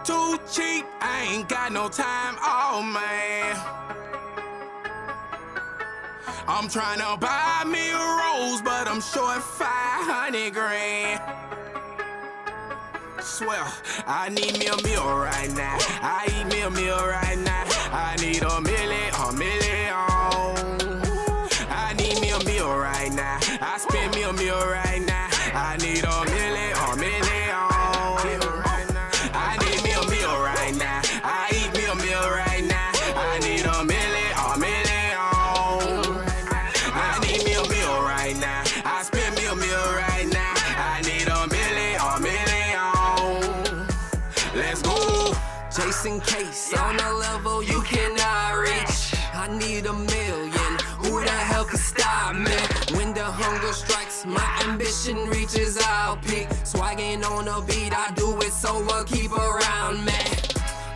too cheap, I ain't got no time, oh man. I'm trying to buy me a rose, but I'm short 500 grand. Swear, I need me a meal right now. I eat me a meal right now. I need a million, a million. I need me a meal right now. I spend me a meal right now. I need a million, a million. I need me a meal right now. I eat me a meal right now. I need a million, a million. I need me a meal right now. I spend me a meal right now. I need a million, a million. Let's go. Jason Case on a level you cannot reach. I need a million. Who the hell can stop me? When the hunger strikes, my ambition reaches, I'll peak. Swagging on the beat, I do it, so keep around me.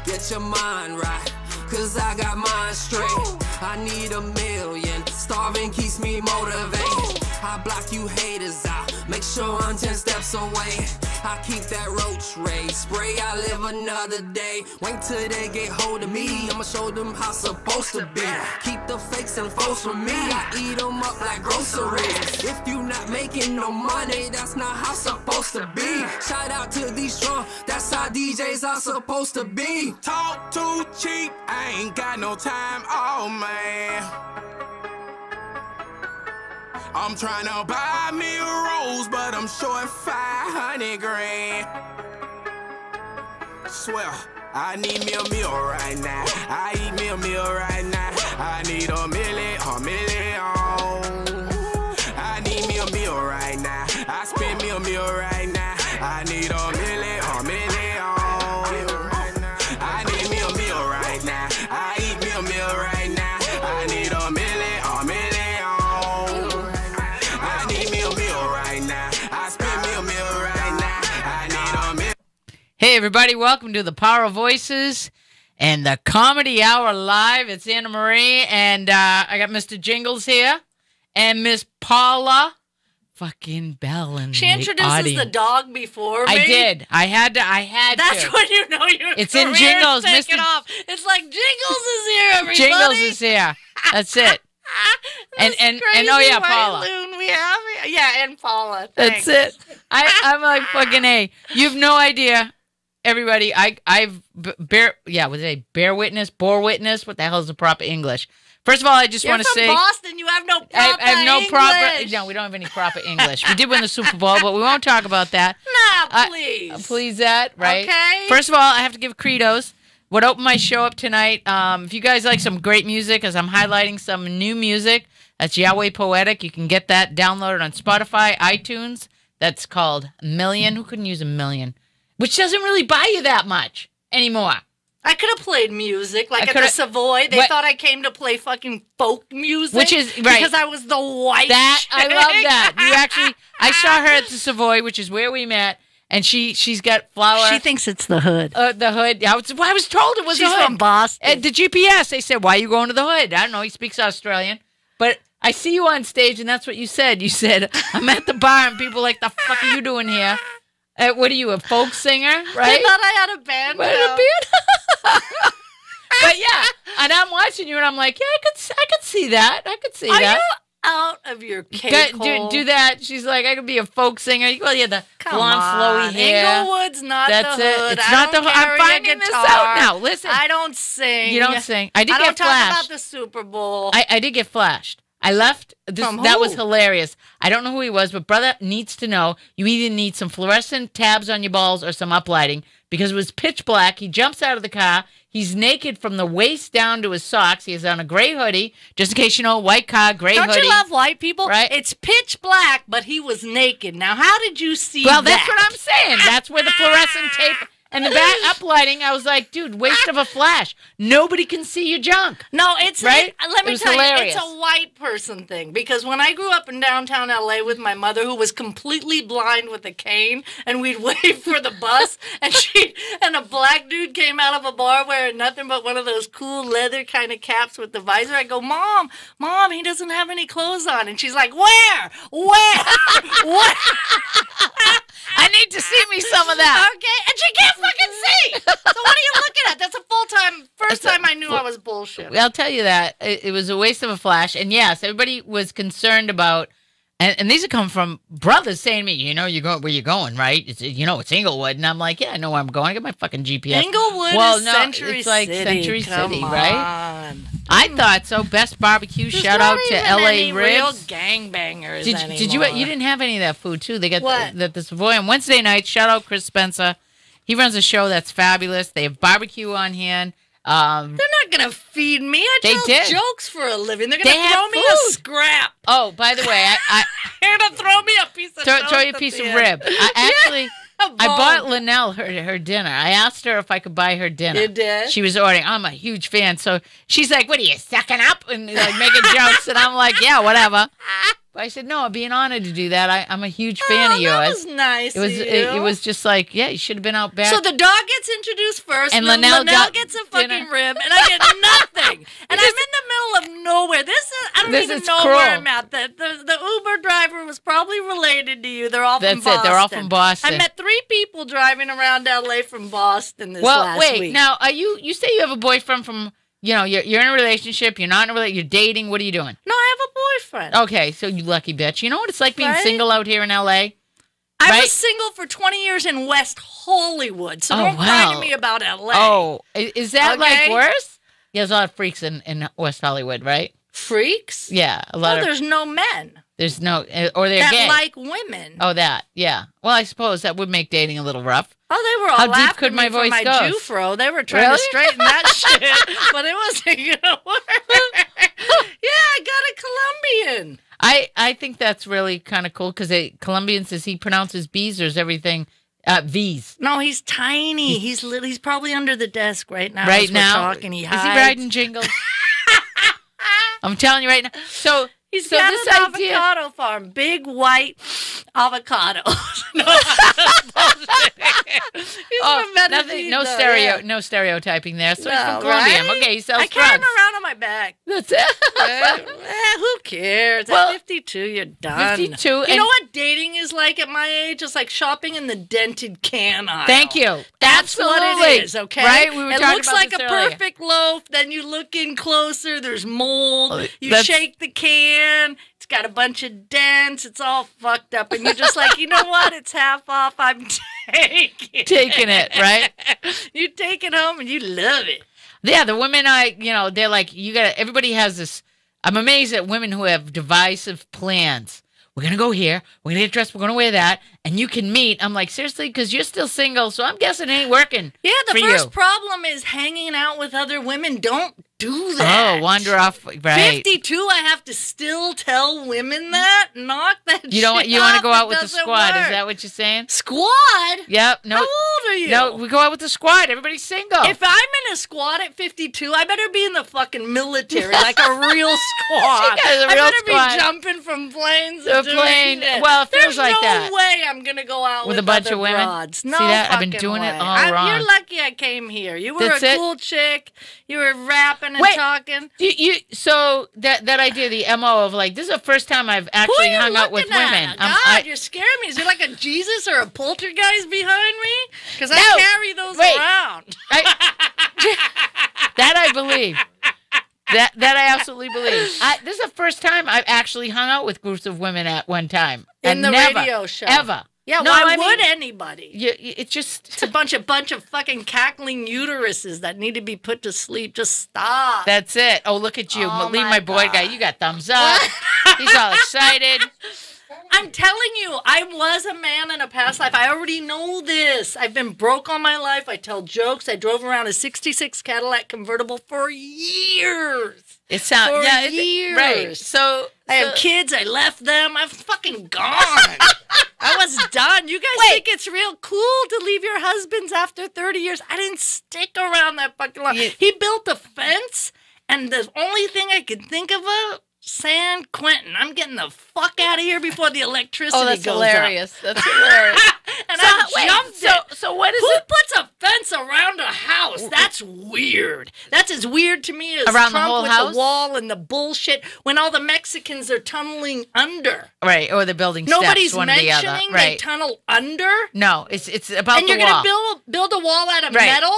Get your mind right, cause I got mine straight. I need a million. Starving keeps me motivated. I block you haters out, make sure I'm 10 steps away. I keep that roach race spray, I live another day. Wait till they get hold of me, I'ma show them how supposed to be. Keep the fakes and foes from me, I eat them up like groceries. If you not making no money, that's not how supposed to be. Shout out to these strong, that's how DJs are supposed to be. Talk too cheap, I ain't got no time, oh man. I'm trying to buy me a rose, but I'm short 500 grand. Swear, I need me a meal right now. I eat me a meal right now. I need a million, a million. I need me a meal right now. I spend me a meal right now. I need a million, a million. I need me a meal right now. I eat me a meal right now. I need a million, a million. Hey everybody, welcome to the Power of Voices and the Comedy Hour Live. It's Annamarie, and I got Mr. Jingles here and Miss Paula fucking Bell in She introduces the dog before me. I did. I had That's to. when you know your It's in Jingles, Mr. Off. It's like Jingles is here, everybody. Jingles is here. That's it. and oh yeah, Paula. Loon we have. Yeah, and Paula. Thanks. That's it. I'm like fucking A. You have no idea. Everybody, I've bear witness, bore witness. What the hell is the proper English? First of all, I just want to say, you're from Boston. You have no proper I have no English. proper. No, we don't have any proper English. We did win the Super Bowl, but we won't talk about that. Nah, please. Please that, right? Okay. First of all, I have to give credos. What opened my show up tonight? If you guys like some great music, as I'm highlighting some new music, that's Yahweh Poetic. You can get that downloaded on Spotify, iTunes. That's called Million. Who couldn't use a million? Which doesn't really buy you that much anymore. I could have played music, like at the Savoy. They thought I came to play fucking folk music. Which is, right. Because I was the white chick. I love that. You actually, I saw her at the Savoy, which is where we met, and she's got flower. She thinks it's the Hood. The Hood. I was told it was the Hood. She's from Boston. At the GPS, they said, why are you going to the Hood? I don't know. He speaks Australian. But I see you on stage, and that's what you said. You said, I'm at the bar, and people are like, the fuck are you doing here? What are you, a folk singer, right? I thought I had a band. But yeah, and I'm watching you, and I'm like, yeah, I could see that. I could see that. Are you out of your cake hole? Do that. She's like, I could be a folk singer. Well, yeah, the blonde, flowy hair. Inglewood's not That's the Hood. It's not the Hood. I'm finding this out now. Listen, I don't sing. You don't sing. I did get flashed. I don't talk about the Super Bowl. I did get flashed. I left. That was hilarious. I don't know who he was, but brother needs to know. You either need some fluorescent tabs on your balls or some uplighting, because it was pitch black. He jumps out of the car. He's naked from the waist down to his socks. He has on a gray hoodie. Just in case you know, white car, gray hoodie. Don't you love white people? Right? It's pitch black, but he was naked. Now, how did you see that? Well, that's what I'm saying. That's where the fluorescent tape and the back uplighting. I was like, dude, waste of a flash. Nobody can see your junk. No, it's right. Let me tell hilarious. You, it's a white person thing. Because when I grew up in downtown LA with my mother, who was completely blind with a cane, and we'd wait for the bus, and a black dude came out of a bar wearing nothing but one of those cool leather kind of caps with the visor. I go, Mom, he doesn't have any clothes on, and she's like, Where? What? I need to see me some of that. Okay, and she can't fucking see. So first time I knew I was bullshit. I'll tell you that. It was a waste of a flash. And yes, everybody was concerned about, and these have come from brothers saying to me, you know, where you going, right? It's Inglewood. And I'm like, yeah, I know where I'm going. I got my fucking GPS. Inglewood is Century it's like City. Century Come City, on. right? I thought so. Best barbecue. There's Shout not out to even LA any real Ribs. gangbangers Did anymore. you didn't have any of that food too? They got What? the Savoy on Wednesday night. Shout out Chris Spencer. He runs a show that's fabulous. They have barbecue on hand. They're not gonna feed me. I They tell did. jokes for a living. They're They gonna have throw me food. a scrap. Oh, by the way, They're gonna throw me a piece of throw toast you a at piece the of end. rib. I bone. bought Linnell her dinner. I asked her if I could buy her dinner. You did? She was ordering. I'm a huge fan, so she's like, "What are you sucking up?" and like making jokes, and I'm like, "Yeah, whatever." But I said, "No, I'd be an honor to do that. I'm a huge fan of yours." That was nice. It was just like, yeah, you should have been out back. So the dog gets introduced first, And and Linnell got gets a fucking dinner. rib, and I get nothing. And I'm in the middle of nowhere. I don't This even is know cruel. where I'm at. The Uber driver was probably related to you. They're all from That's Boston. it. They're all from Boston. I met 3 people driving around LA from Boston this last wait. week. Now, are you say you have a boyfriend from? You're in a relationship. You're not in a relationship. You're dating. What are you doing? No, I have a boyfriend. Okay, so you lucky bitch. You know what it's like being Right? single out here in L.A. I right? was single for 20 years in West Hollywood, so Oh, don't cry wow. to me about LA. Oh, is that like Okay. worse? Yeah, there's a lot of freaks in West Hollywood, right? Freaks? Yeah, a lot No, of. there's no men There's no, or they're that gay. like women. Oh, that. Yeah. Well, I suppose that would make dating a little rough. Oh, they were all How deep laughing could at my me for voice my go? Jufro. They were trying Really? to straighten that shit, but it wasn't gonna work. Yeah, I got a Colombian. I think that's really kind of cool because Colombians, does he pronounces B's or is everything V's? No, he's tiny. He's little. He's probably under the desk right now. Right as we're now, talking. He is hides. he riding jingles? I'm telling you right now. So He's so got this an idea. avocado farm, big white avocados. No, he's from Medellin, no though, no stereotyping there. So he's No, from Colombia. right? Okay, he sells I carry him drugs. around on my back. That's it. Who cares? Well, At 52, you're done. 52, You and- know what dating is like at my age? It's like shopping in the dented can aisle. Thank you. That's what Absolutely. it is, okay? Right? We were it talking looks about like this a earlier. perfect loaf. Then you look in closer. There's mold. You That's- shake the can. It's got a bunch of dents. It's all fucked up. And you're just like, you know what? It's half off. I'm Taking it, right? You take it home and you love it. Yeah, the women they're like, everybody has this. I'm amazed at women who have divisive plans. We're going to go here. We're going to get dressed. We're going to wear that. And you can meet. I'm like, seriously? Because you're still single. So I'm guessing it ain't working. Yeah, the for first you. problem is hanging out with other women. Don't do that. Oh, wander off. Right. 52, I have to still tell women that? Knock that You don't. shit You want to off. go out It with the doesn't squad? work. Is that what you're saying? Squad? Yep. No. How old are you? No, we go out with the squad. Everybody's single. If I'm in a squad at 52, I better be in the fucking military, like a real squad. She got a I real better squad. be jumping from planes. The and doing plane- shit. well, it feels There's like no that. way I'm gonna go out With with a bunch other of women? broads. See No that? I've been fucking doing it way. all wrong. You're lucky I came here. You were That's a it. cool chick. You were rapping and Wait. talking. So that idea, the MO of like, this is the first time I've Who actually are you hung out with looking at? women. God, you're scaring me. Is there like a Jesus or a poltergeist behind me? Because No. I carry those Wait. around. That I believe. That I absolutely believe. This is the first time I've actually hung out with groups of women at one time. In And the never, radio show. Ever. Yeah, No, why I would mean, anybody? it's just... It's a bunch of fucking cackling uteruses that need to be put to sleep. Just stop. That's it. Oh, look at you. Oh, Leave my my boy God. guy. You got thumbs up. He's all excited. I'm telling you, I was a man in a past life. I already know this. I've been broke all my life. I tell jokes. I drove around a 66 Cadillac convertible for years. It sounds... For Yeah, years. right. So... I have kids. I left them. I'm fucking gone. I was done. You guys think it's real cool to leave your husbands after 30 years? I didn't stick around that fucking long. He built a fence, and the only thing I could think of San Quentin. I'm getting the fuck out of here before the electricity Oh, that's goes hilarious. That's hilarious. And So, I wait, jumped it. so what is Who it? puts a fence around a house? That's weird. That's as weird to me as Around the Trump whole with house? the wall and the bullshit when all the Mexicans are tunneling under. Right, or the building Nobody's steps, one or the other. mentioning they Right. tunnel under. No, it's about And the you're wall. gonna build a wall out of Right. metal?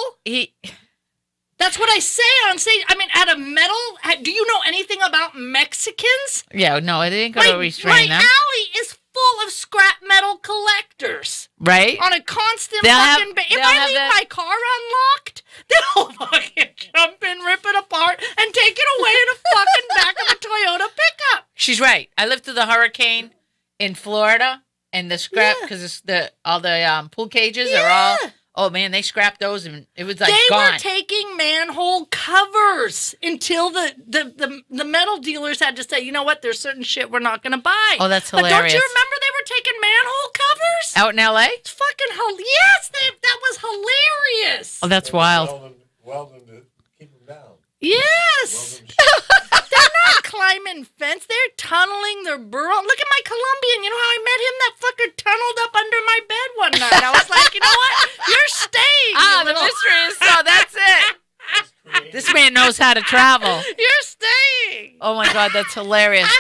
That's what I say on stage. I mean, at a metal, do you know anything about Mexicans? Yeah, no, it ain't going to restrain them. My alley is full of scrap metal collectors. Right? On a constant fucking basis. If I leave my car unlocked, they'll fucking jump in, rip it apart, and take it away in a fucking back of a Toyota pickup. She's right. I lived through the hurricane in Florida, and the scrap, because all the pool cages are all... Oh, man, they scrapped those, and it was like gone. They were taking manhole covers until the metal dealers had to say, you know what, there's certain shit we're not going to buy. Oh, that's hilarious. But don't you remember they were taking manhole covers? Out in L.A.? It's fucking yes, that was hilarious. Oh, that's wild. Well them to keep them down. Yes. They're not climbing fence. They're tunneling their burrow. Look at my Colombian. You know how I met him? That fucker tunneled up under my bed one night. I was like, you know what? You're staying. The mystery is that's it. This man knows how to travel. You're staying. Oh, my God, that's hilarious.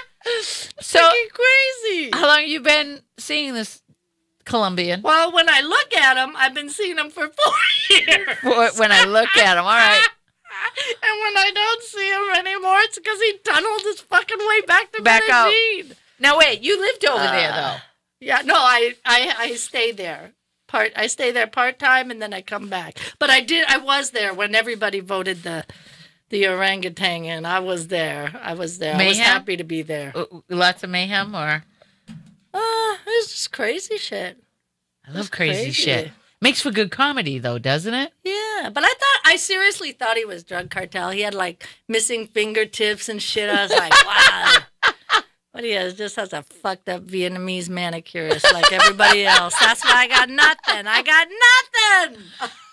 So crazy. How long have you been seeing this Colombian? Well, when I look at him, I've been seeing him for 4 years. When I look at him, all right. And when I don't see him anymore, it's because he tunneled his fucking way back to Medellin. Now, wait, you lived over there, though. Yeah, no, I stayed there. I stay there part-time, and then I come back. But I was there when everybody voted the orangutan in. I was there. Mayhem? I was happy to be there. Lots of mayhem, or? It was just crazy shit. I love crazy shit. Makes for good comedy, though, doesn't it? Yeah, but I seriously thought he was drug cartel. He had, like, missing fingertips and shit. I was like, wow. What he just has a fucked up Vietnamese manicurist like everybody else. That's why I got nothing.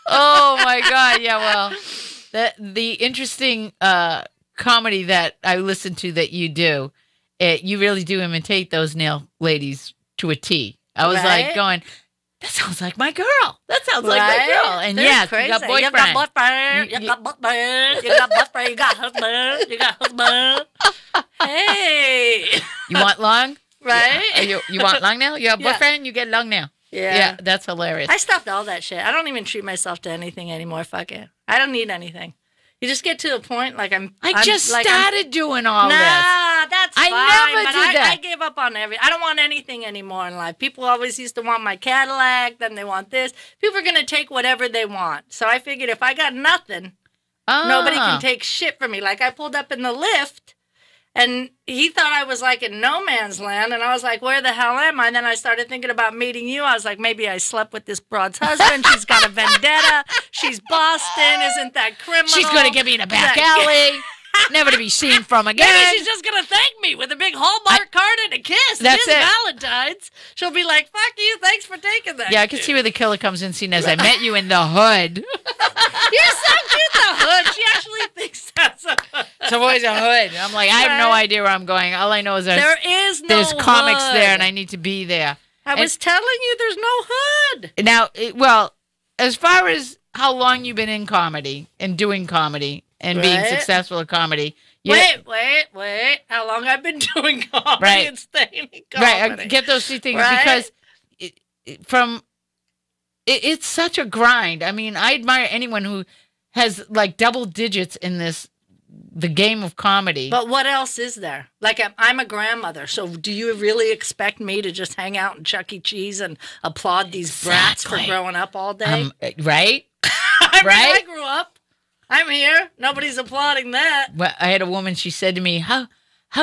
Oh, my God. Yeah, well, the interesting comedy that I listen to that you do, you really do imitate those nail ladies to a T. I was like going... That sounds like my girl. That sounds like my girl. And yes, you got boyfriend. You got boyfriend. You got boyfriend. You got husband. You got husband. Hey. You want long? Right? Yeah. You want long nail? You have boyfriend, you get long nail. Yeah. Yeah, that's hilarious. I stopped all that shit. I don't even treat myself to anything anymore. Fuck it. I don't need anything. You just get to a point like I just started doing all this. Nah, that's fine. I never did that. I gave up on I don't want anything anymore in life. People always used to want my Cadillac, then they want this. People are going to take whatever they want. So I figured if I got nothing, nobody can take shit from me. Like I pulled up in the lift, and he thought I was like in no man's land, and I was like, where the hell am I? And then I started thinking about meeting you. I was like, maybe I slept with this broad's husband. She's got a vendetta. She's Boston. Isn't that criminal? She's going to get me in a back alley. Never to be seen from again. Maybe she's just going to thank me with a big Hallmark card and a kiss. That's it. Valentine's. She'll be like, fuck you. Thanks for taking that. Yeah, I can see where the killer comes in, seeing as I met you in the hood. You're so cute, the hood. She actually thinks that's a hood. It's always a hood. I'm like, I have no idea where I'm going. All I know is there's comics hood there, and I need to be there. I was telling you there's no hood. Now, as far as how long you've been in comedy and doing comedy and being successful at comedy. Wait. How long I've been doing comedy and staying in comedy. Right, I get those two things because it's such a grind. I mean, I admire anyone who has like double digits in the game of comedy. But what else is there? Like, I'm a grandmother, so do you really expect me to just hang out in Chuck E. Cheese and applaud these brats for growing up all day? Right? I grew up. I'm here. Nobody's applauding that. Well, I had a woman, she said to me, how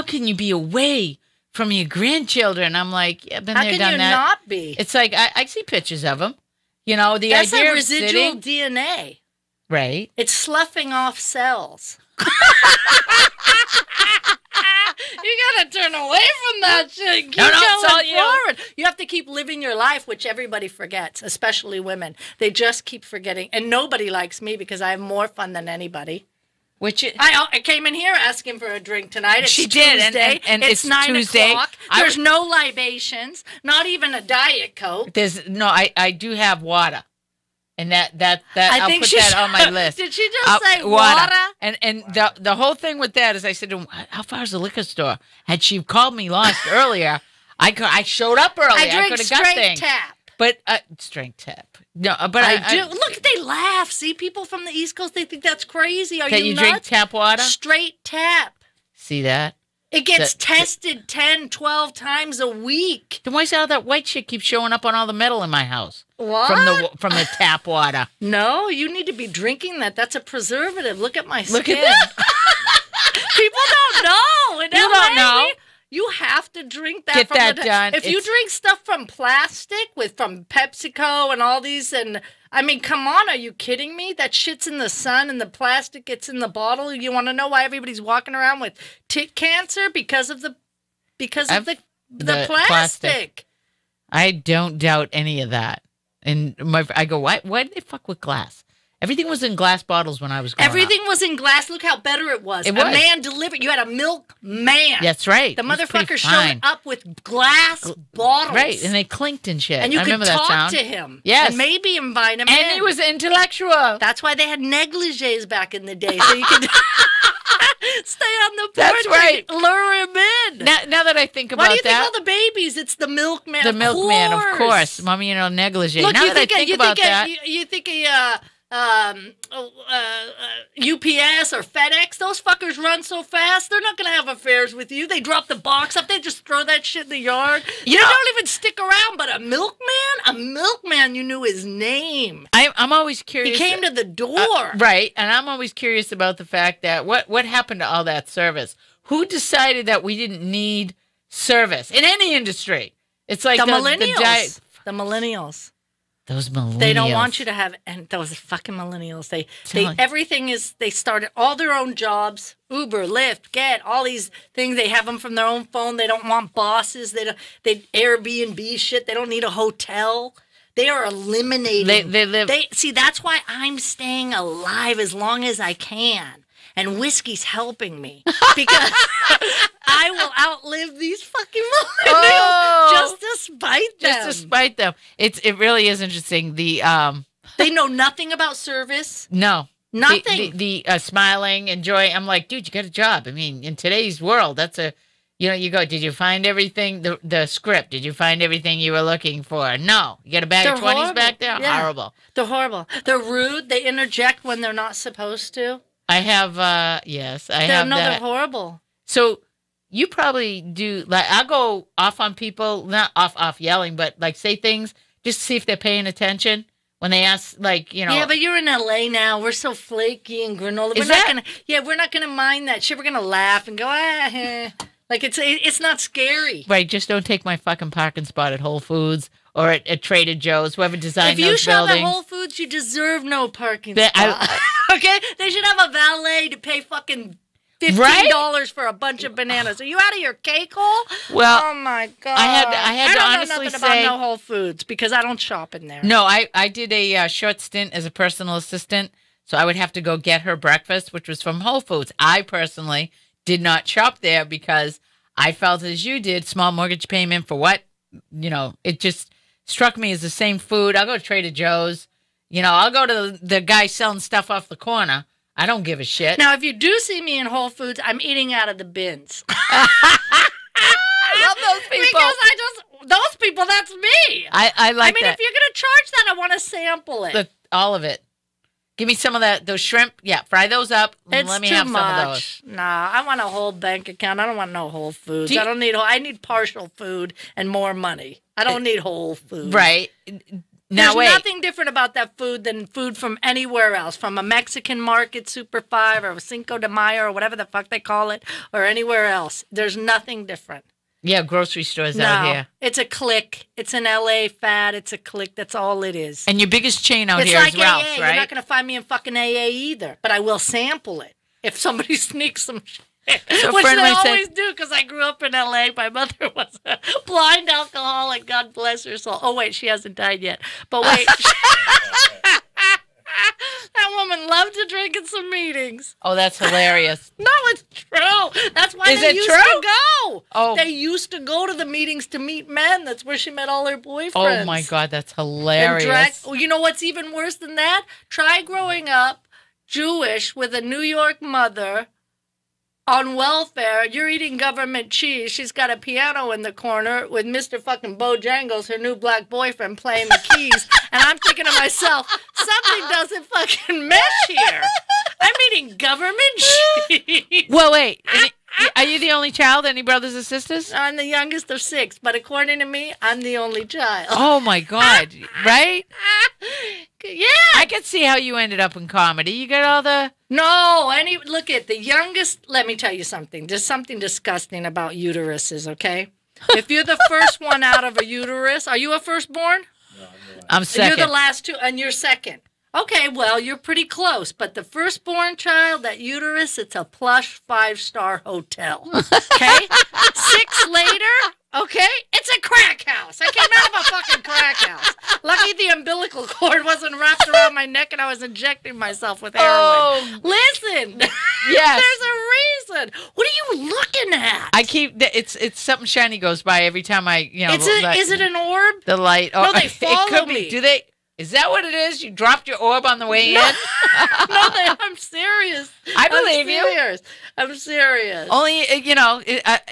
can you be away from your grandchildren? I'm like, yeah, been there, done that. How can you not be? It's like, I see pictures of them. You know, That's idea a residual of DNA. Right. It's sloughing off cells. You gotta turn away from that shit. Keep going forward. You have to keep living your life, which everybody forgets, especially women. They just keep forgetting. And nobody likes me because I have more fun than anybody. I came in here asking for a drink tonight. It's Tuesday. And it's 9 Tuesday. o'clock. There's no libations, not even a Diet Coke. I do have water. And that I'll put that on my list. Did she just say water? And the whole thing with that is I said, how far is the liquor store? Had she called me lost earlier, I showed up early. I drink could have got straight things. tap. But straight tap. No, but I do. Look, they laugh. See, people from the East Coast, they think that's crazy. Are That you you nuts? drink tap water? Straight tap. See that? It gets tested 10, 12 times a week. Then why is all that white shit keep showing up on all the metal in my house? What? From the tap water. No, you need to be drinking that. That's a preservative. Look at my skin. Look at that. People don't know. In You LA, don't know. You have to drink that. Get from that the, done. If you drink stuff from plastic, from PepsiCo and all these, and I mean, come on, are you kidding me? That shit's in the sun and the plastic gets in the bottle. You want to know why everybody's walking around with tit cancer because of the plastic. I don't doubt any of that. And I go, why did they fuck with glass? Everything was in glass bottles when I was growing Everything up. was in glass. Look how better it was. It was. A man delivered. You had a milkman. That's right. The It was pretty motherfucker fine. showed up with glass bottles. Right, and they clinked and shit. And you I could remember that talk sound. to him. Yes. And maybe invite him in. And he was intellectual. That's why they had negligees back in the day, so you could stay on the porch. That's right. And lure him in. Now that I think about Why do you think that, all the babies? It's the milkman. the milkman, of course. Mommy, negligee. Look, Now you that I think, think you about think, that, you think UPS or FedEx, those fuckers run so fast, they're not going to have affairs with you. They drop the box up, they just throw that shit in the yard. They don't even stick around, but a milkman, you knew his name. I'm always curious. He came to the door. Right, and I'm always curious about the fact that what happened to all that service? Who decided that we didn't need service in any industry? It's like The millennials. The millennials. Those millennials. They don't want you to have, and those fucking millennials. Everything is, they started all their own jobs, Uber, Lyft, Get, all these things. They have them from their own phone. They don't want bosses. They Airbnb shit. They don't need a hotel. They are eliminating. They live. See, that's why I'm staying alive as long as I can. And whiskey's helping me because I will outlive these fucking millennials just to spite them. Just to spite them. It really is interesting. They know nothing about service. No. Nothing. The smiling, enjoying. I'm like, dude, you got a job. I mean, in today's world, that's you go, did you find everything, the script? Did you find everything you were looking for? No. You got a bag of 20s back there? Yeah. Horrible. They're horrible. They're rude. They interject when they're not supposed to. I have, yes, I have that. They're horrible. So you probably do, like, I'll go off on people, not off yelling, but like say things just to see if they're paying attention when they ask, like, Yeah, but you're in LA now. We're so flaky and granola. We're not gonna mind that shit. We're gonna laugh and go, like it's not scary. Right, just don't take my fucking parking spot at Whole Foods or at Trader Joe's, whoever designed those buildings. If you shop at Whole Foods, you deserve no parking spot. Okay? They should have a valet to pay fucking $15 for a bunch of bananas. Are you out of your cake hole? Well, oh my God. I had to honestly know nothing say, about no Whole Foods because I don't shop in there. No, I did a short stint as a personal assistant, so I would have to go get her breakfast, which was from Whole Foods. I personally did not shop there because I felt as you did, small mortgage payment for what? It just struck me as the same food. I'll go to Trader Joe's. I'll go to the guy selling stuff off the corner. I don't give a shit. Now, if you do see me in Whole Foods, I'm eating out of the bins. I love those people. Because those people, that's me. I like that. If you're going to charge that, I want to sample it. All of it. Give me some of those shrimp. Yeah, fry those up. And let me have some of those. Nah, I want a whole bank account. I don't want no Whole Foods. I need partial food and more money. I don't need Whole Foods. Right. There's nothing different about that food than food from anywhere else, from a Mexican market, Super 5, or Cinco de Mayo, or whatever the fuck they call it, or anywhere else. There's nothing different. Yeah, grocery stores out here. It's a click. It's an LA fad. It's a click. That's all it is. And your biggest chain out here is Ralph's, right? You're not going to find me in fucking AA either, but I will sample it if somebody sneaks some shit. So which they always do, because I grew up in LA. My mother was a blind alcoholic. God bless her soul. Oh, wait, she hasn't died yet. But wait. That woman loved to drink at some meetings. Oh, that's hilarious. No, it's true. That's why they used to go. Oh. They used to go to the meetings to meet men. That's where she met all her boyfriends. Oh, my God, that's hilarious. You know what's even worse than that? Try growing up Jewish with a New York mother on welfare. You're eating government cheese. She's got a piano in the corner with Mr. fucking Bojangles, her new black boyfriend, playing the keys. And I'm thinking to myself, something doesn't fucking mesh here. I'm eating government cheese. Well, wait. Are you the only child? Any brothers or sisters? I'm the youngest of 6, but according to me, I'm the only child. Oh, my God. Right? Yeah. I could see how you ended up in comedy. You got all the... No, look at the youngest. Let me tell you something. There's something disgusting about uteruses, okay? If you're the first one out of a uterus, are you a firstborn? No, I'm second. You're the last two, and you're second. Okay, well, you're pretty close. But the firstborn child, that uterus, it's a plush 5-star hotel. Okay? 6 later, okay, it's a crack house. I came out of a fucking crack house. Lucky the umbilical cord wasn't wrapped around my neck and I was injecting myself with heroin. Oh. Listen. Yes. There's a reason. What are you looking at? I keep... It's something shiny goes by every time I, Is it an orb? The light. No, they follow it could me. be. Do they... Is that what it is? You dropped your orb on the way in? No, I'm serious. I believe you. I'm serious. Only,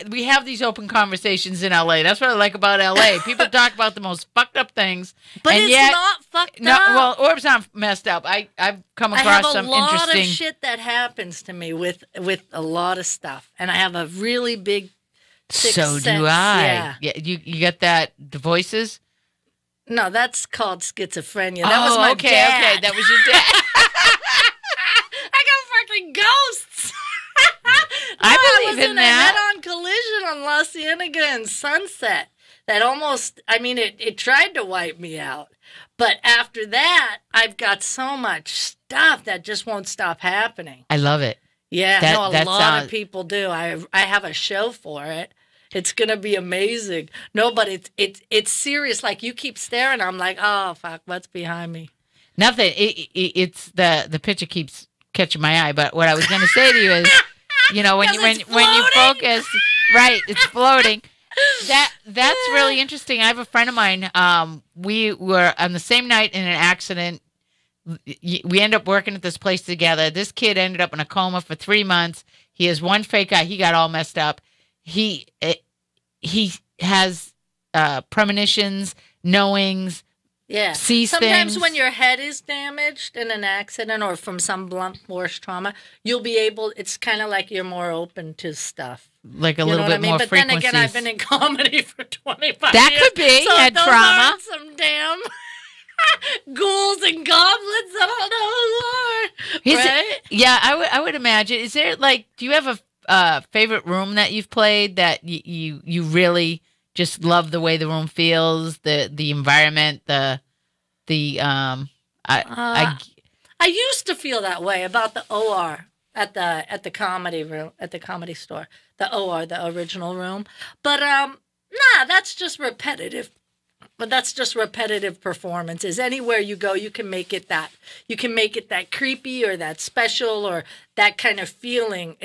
we have these open conversations in L.A. That's what I like about L.A. People talk about the most fucked up things. But and it's yet, not fucked no, up. Well, orbs aren't messed up. I've come across some interesting... I have a lot of shit that happens to me with a lot of stuff. And I have a really big sixth So sense. do I. Yeah. You get that, the voices? No, that's called schizophrenia. That was my okay, dad. okay. That was your dad. I got fucking ghosts. I believe was in in that. a head-on collision on La Cienega and Sunset. That almost, it tried to wipe me out. But after that, I've got so much stuff that just won't stop happening. I love it. Yeah, That a lot sounds- of people do. I have a show for it. It's gonna be amazing. No, but it's serious. Like, you keep staring, I'm like, oh fuck, what's behind me? Nothing. It's the picture keeps catching my eye. But what I was going to say to you is, when you focus, right, it's floating. That's really interesting. I have a friend of mine. We were on the same night in an accident. We ended up working at this place together. This kid ended up in a coma for 3 months. He has one fake eye. He got all messed up. He has premonitions, knowings. Yeah. Sees Sometimes things. when your head is damaged in an accident or from some blunt force trauma, you'll be able. It's kind of like you're more open to stuff. Like a little bit more But frequencies. then again, I've been in comedy for 25 That years. could be. So Had those trauma. aren't some damn ghouls and goblins. I don't know who are. Right? Yeah, I would imagine. Is there do you have a favorite room that you've played that you really just love the way the room feels, the environment, I used to feel that way about the OR at the comedy room, at the Comedy Store, the OR, the original room. But that's just repetitive. But that's just repetitive performances. Anywhere you go, you can make it that. You can make it that creepy or that special or that kind of feeling.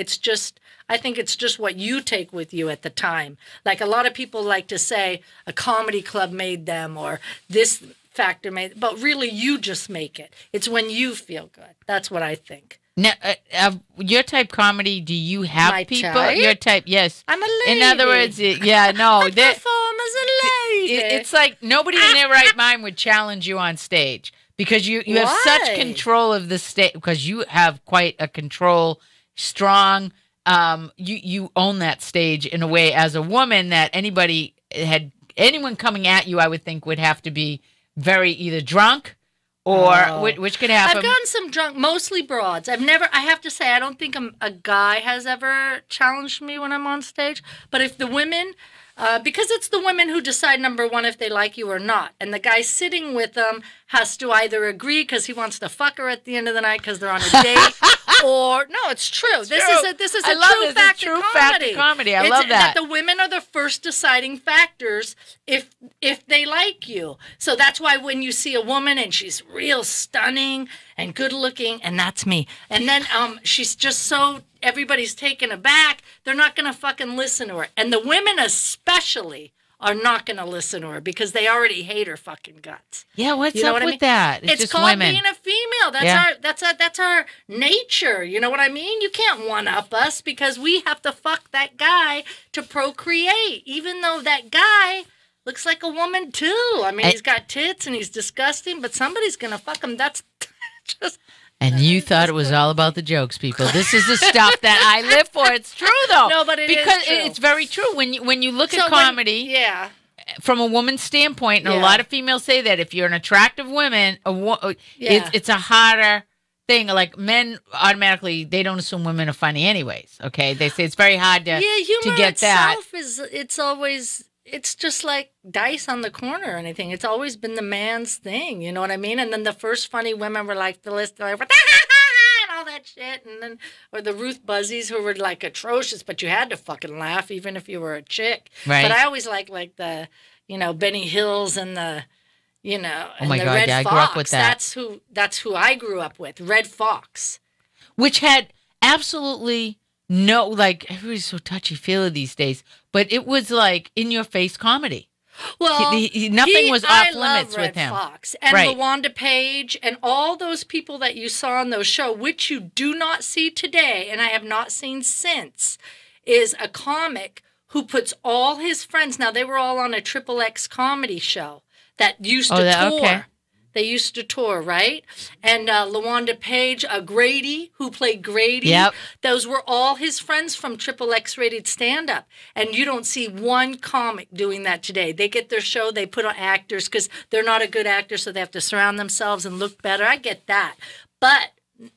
I think it's just what you take with you at the time. Like, a lot of people like to say a comedy club made them or this factor made, but really you just make it. It's when you feel good. That's what I think. Now, your type comedy, do you have My people? type? Your type, yes. I'm a lady. In other words, yeah, no. I perform as a lady. It's like nobody in their right mind would challenge you on stage because you have such Why? control of the stage, because you have quite a control, strong. You own that stage in a way as a woman that anyone coming at you, I would think, would have to be very either drunk or which could happen. I've gotten some drunk, mostly broads. I have to say, I don't think a guy has ever challenged me when I'm on stage. But if the women, because it's the women who decide, number one, if they like you or not. And the guy sitting with them has to either agree because he wants to fuck her at the end of the night because they're on a date. Or, no, it's true. This is a true fact of comedy. I love that. The women are the first deciding factors if they like you. So that's why when you see a woman and she's real stunning and good looking, and that's me, and then she's just so, everybody's taken aback, they're not going to fucking listen to her. And the women especially are not going to listen to her because they already hate her fucking guts. Yeah, what's You know up what I with mean? that? It's just called women. being a female. female. That's our nature. You know what I mean? You can't one up us because we have to fuck that guy to procreate, even though that guy looks like a woman too. I mean, he's got tits and he's disgusting, but somebody's gonna fuck him. That's just. And you thought it was all about the jokes, people. This is the stuff that I live for. It's true, though. No, but because is true. It's very true. When you look at comedy, from a woman's standpoint, and a lot of females say that if you're an attractive woman, it's a harder thing. Like men automatically, they don't assume women are funny anyways. Okay, they say it's very hard to get that. It's just like dice on the corner or anything. It's always been the man's thing, you know what I mean? And then the first funny women were like the list, like, and all that shit. And then, or the Ruth Buzzies who were like atrocious, but you had to fucking laugh even if you were a chick. Right. But I always like the, Benny Hills and the, and oh my the God, Red yeah, Fox. I grew up with that. That's who I grew up with, Red Fox. Which had absolutely no, like, everybody's so touchy-feely these days, but it was like in-your-face comedy. Well, nothing was off limits Red with him. Fox and LaWanda Page and all those people that you saw on those shows, which you do not see today, and I have not seen since, is a comic who puts all his friends. Now, they were all on a XXX comedy show that used to tour. Okay. They used to tour, right? And LaWanda Page, Grady, who played Grady. Yep. Those were all his friends from XXX rated stand-up. And you don't see one comic doing that today. They get their show, they put on actors because they're not a good actor, so they have to surround themselves and look better. I get that. But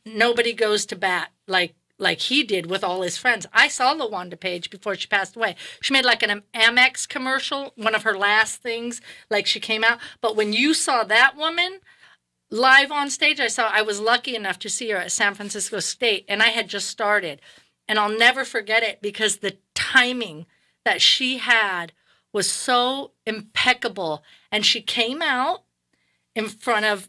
nobody goes to bat like he did with all his friends. I saw LaWanda Page before she passed away. She made like an Amex commercial, one of her last things, like she came out. But when you saw that woman live on stage, I was lucky enough to see her at San Francisco State, and I had just started. And I'll never forget it because the timing that she had was so impeccable. And she came out in front of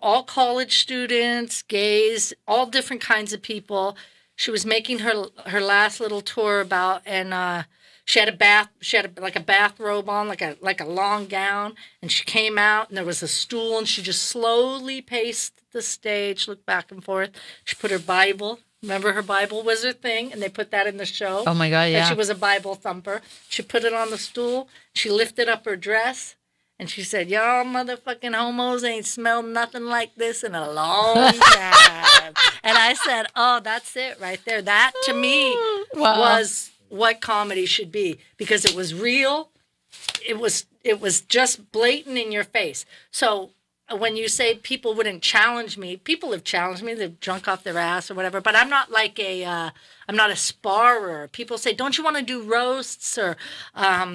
all college students, gays, all different kinds of people. She was making her last little tour about, and she had a bathrobe on, like a long gown, and she came out, and there was a stool, and she just slowly paced the stage, looked back and forth. She put her Bible. Remember, her Bible was her thing, and they put that in the show. Oh my God, yeah. That she was a Bible thumper. She put it on the stool. She lifted up her dress. And she said, y'all motherfucking homos ain't smelled nothing like this in a long time. And I said, oh, that's it right there. That, to me, was what comedy should be. Because it was real. It was just blatant in your face. So when you say people wouldn't challenge me, people have challenged me. They've drunk off their ass or whatever. But I'm not like I'm not a sparrer. People say, don't you want to do roasts? Or I'm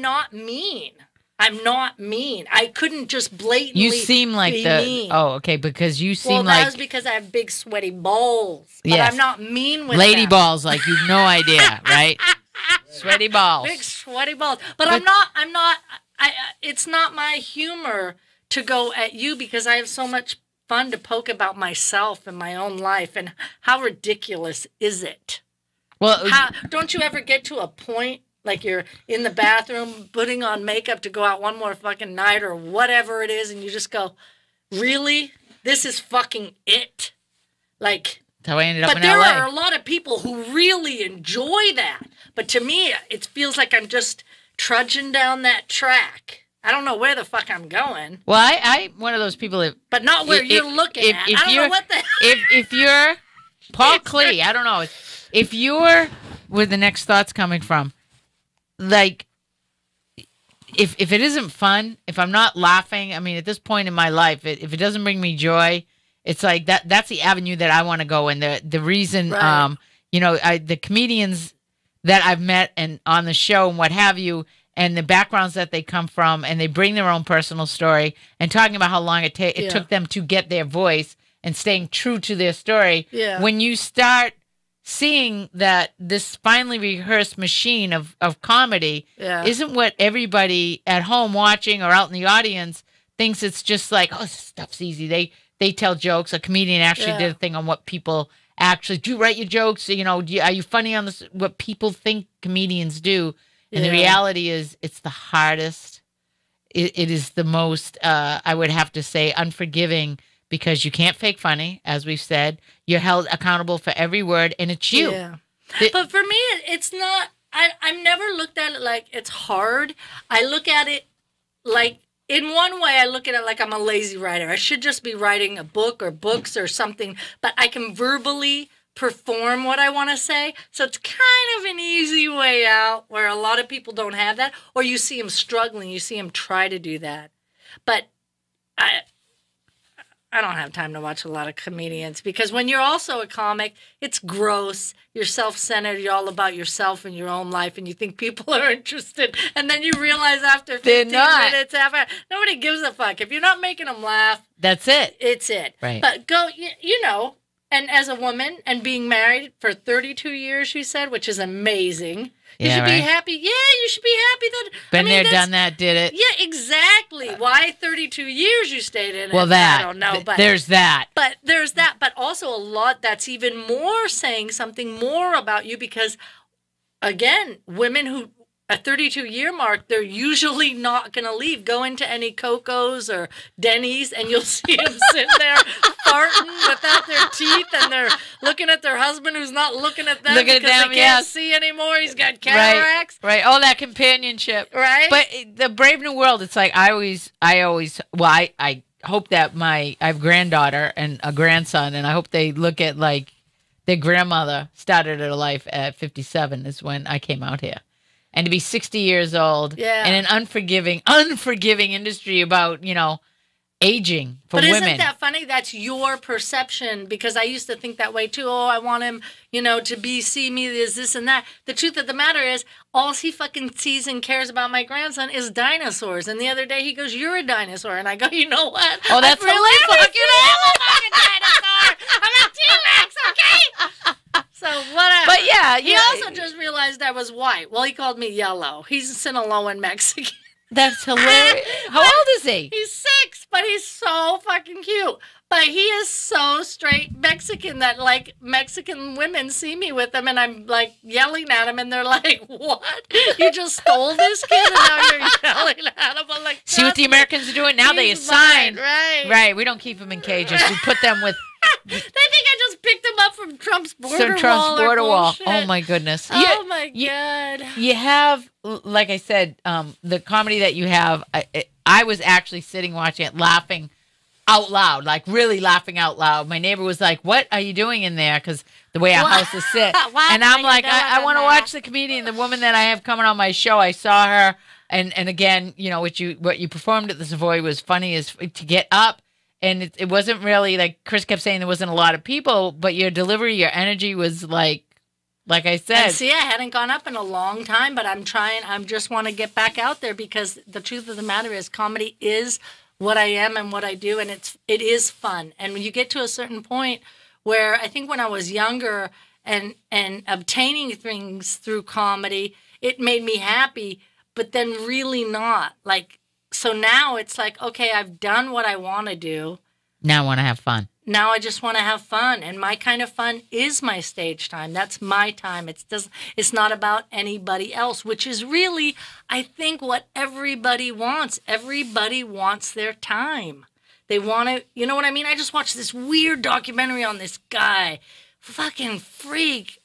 not mean. I'm not mean. I couldn't just blatantly You seem like be the mean. Oh, okay, because you seem well, like that was because I have big sweaty balls. But yes. I'm not mean with lady them. balls, like you've no idea, right? Sweaty balls. Big sweaty balls. But I'm not it's not my humor to go at you because I have so much fun to poke about myself and my own life, and how ridiculous is it? Well, don't you ever get to a point like you're in the bathroom putting on makeup to go out one more fucking night or whatever it is, and you just go, really? This is fucking it? Like, that's how I ended up in LA. But there are a lot of people who really enjoy that. But to me, it feels like I'm just trudging down that track. I don't know where the fuck I'm going. Well, I'm one of those people that... But not where you're looking at. I don't know what the... If you're... Paul Klee, I don't know. If you're... Where the next thought's coming from... Like, if it isn't fun, if I'm not laughing, I mean, at this point in my life, if it doesn't bring me joy, it's like that's the avenue that I want to go in. The reason, right. The comedians that I've met and on the show and what have you, and the backgrounds that they come from, and they bring their own personal story, and talking about how long it took them to get their voice and staying true to their story. Yeah. When you start seeing that this finely rehearsed machine of comedy isn't what everybody at home watching or out in the audience thinks. It's just like, oh, this stuff's easy. They tell jokes. A comedian actually did a thing on what people actually do. Write your jokes. Are you funny on this? What people think comedians do. And the reality is it's the hardest. It is the most, I would have to say, unforgiving because you can't fake funny, as we've said. You're held accountable for every word, and it's you. Yeah. But for me, it's not, I've never looked at it like it's hard. I look at it like, in one way, I look at it like I'm a lazy writer. I should just be writing a book or books or something, but I can verbally perform what I want to say. So it's kind of an easy way out where a lot of people don't have that, or you see them struggling. You see them try to do that. But I don't have time to watch a lot of comedians because when you're also a comic, it's gross. You're self-centered. You're all about yourself and your own life, and you think people are interested. And then you realize after 15 minutes, nobody gives a fuck. If you're not making them laugh, that's it. It's it. Right. But you know, and as a woman and being married for 32 years, she said, which is amazing. You should be happy. Yeah, you should be happy that... Been there, done that, did it. Yeah, exactly. Why 32 years you stayed in it? Well, I don't know. But there's that. But there's that. But also a lot that's even more saying something more about you because, again, women who... A 32-year mark, they're usually not going to leave. Go into any Coco's or Denny's, and you'll see them sitting there farting without their teeth, and they're looking at their husband who's not looking at them because they can't see anymore. He's got cataracts. Right. Oh, that companionship. Right. But the Brave New World, it's like I hope that I have a granddaughter and a grandson, and I hope they look at like their grandmother started her life at 57 is when I came out here. And to be 60 years old in an unforgiving industry about, aging for women. But isn't that funny? That's your perception, because I used to think that way too. Oh, I want him, to see me as this and that. The truth of the matter is, all he fucking sees and cares about my grandson is dinosaurs. And the other day he goes, "You're a dinosaur." And I go, "You know what? Oh, that's really hilarious. fucking am a fucking dinosaur. I'm a T-Rex, okay?" So whatever. But yeah. He also just realized I was white. Well, he called me yellow. He's Sinaloan Mexican. That's hilarious. How old is he? He's 6, but he's so fucking cute. But he is so straight Mexican that, like, Mexican women see me with him, and I'm, like, yelling at him, and they're like, "What? You just stole this kid, and now you're yelling at him?" I'm like, see what the Americans are doing? Now they assign. Right. Right. We don't keep them in cages. We put them with... They think I just picked them up from Trump's border wall. Oh, my goodness. Oh, my God. You have, like I said, the comedy that you have, I was actually sitting watching it laughing out loud, like really laughing out loud. My neighbor was like, "What are you doing in there?" Because the way our house is set. And I'm like, I want to watch the comedian, the woman that I have coming on my show. I saw her. And again, what you performed at the Savoy was funny as to get up. And it wasn't really, like Chris kept saying, there wasn't a lot of people, but your delivery, your energy was like I said. And see, I hadn't gone up in a long time, but I'm trying. I just want to get back out there because the truth of the matter is comedy is what I am and what I do, and it is fun. And when you get to a certain point where I think when I was younger and obtaining things through comedy, it made me happy, but then really not. So now it's like, okay, I've done what I want to do. Now I want to have fun. Now I just want to have fun. And my kind of fun is my stage time. That's my time. It's not about anybody else, which is really, I think, what everybody wants. Everybody wants their time. They want to, you know what I mean? I just watched this weird documentary on this guy. Fucking freak.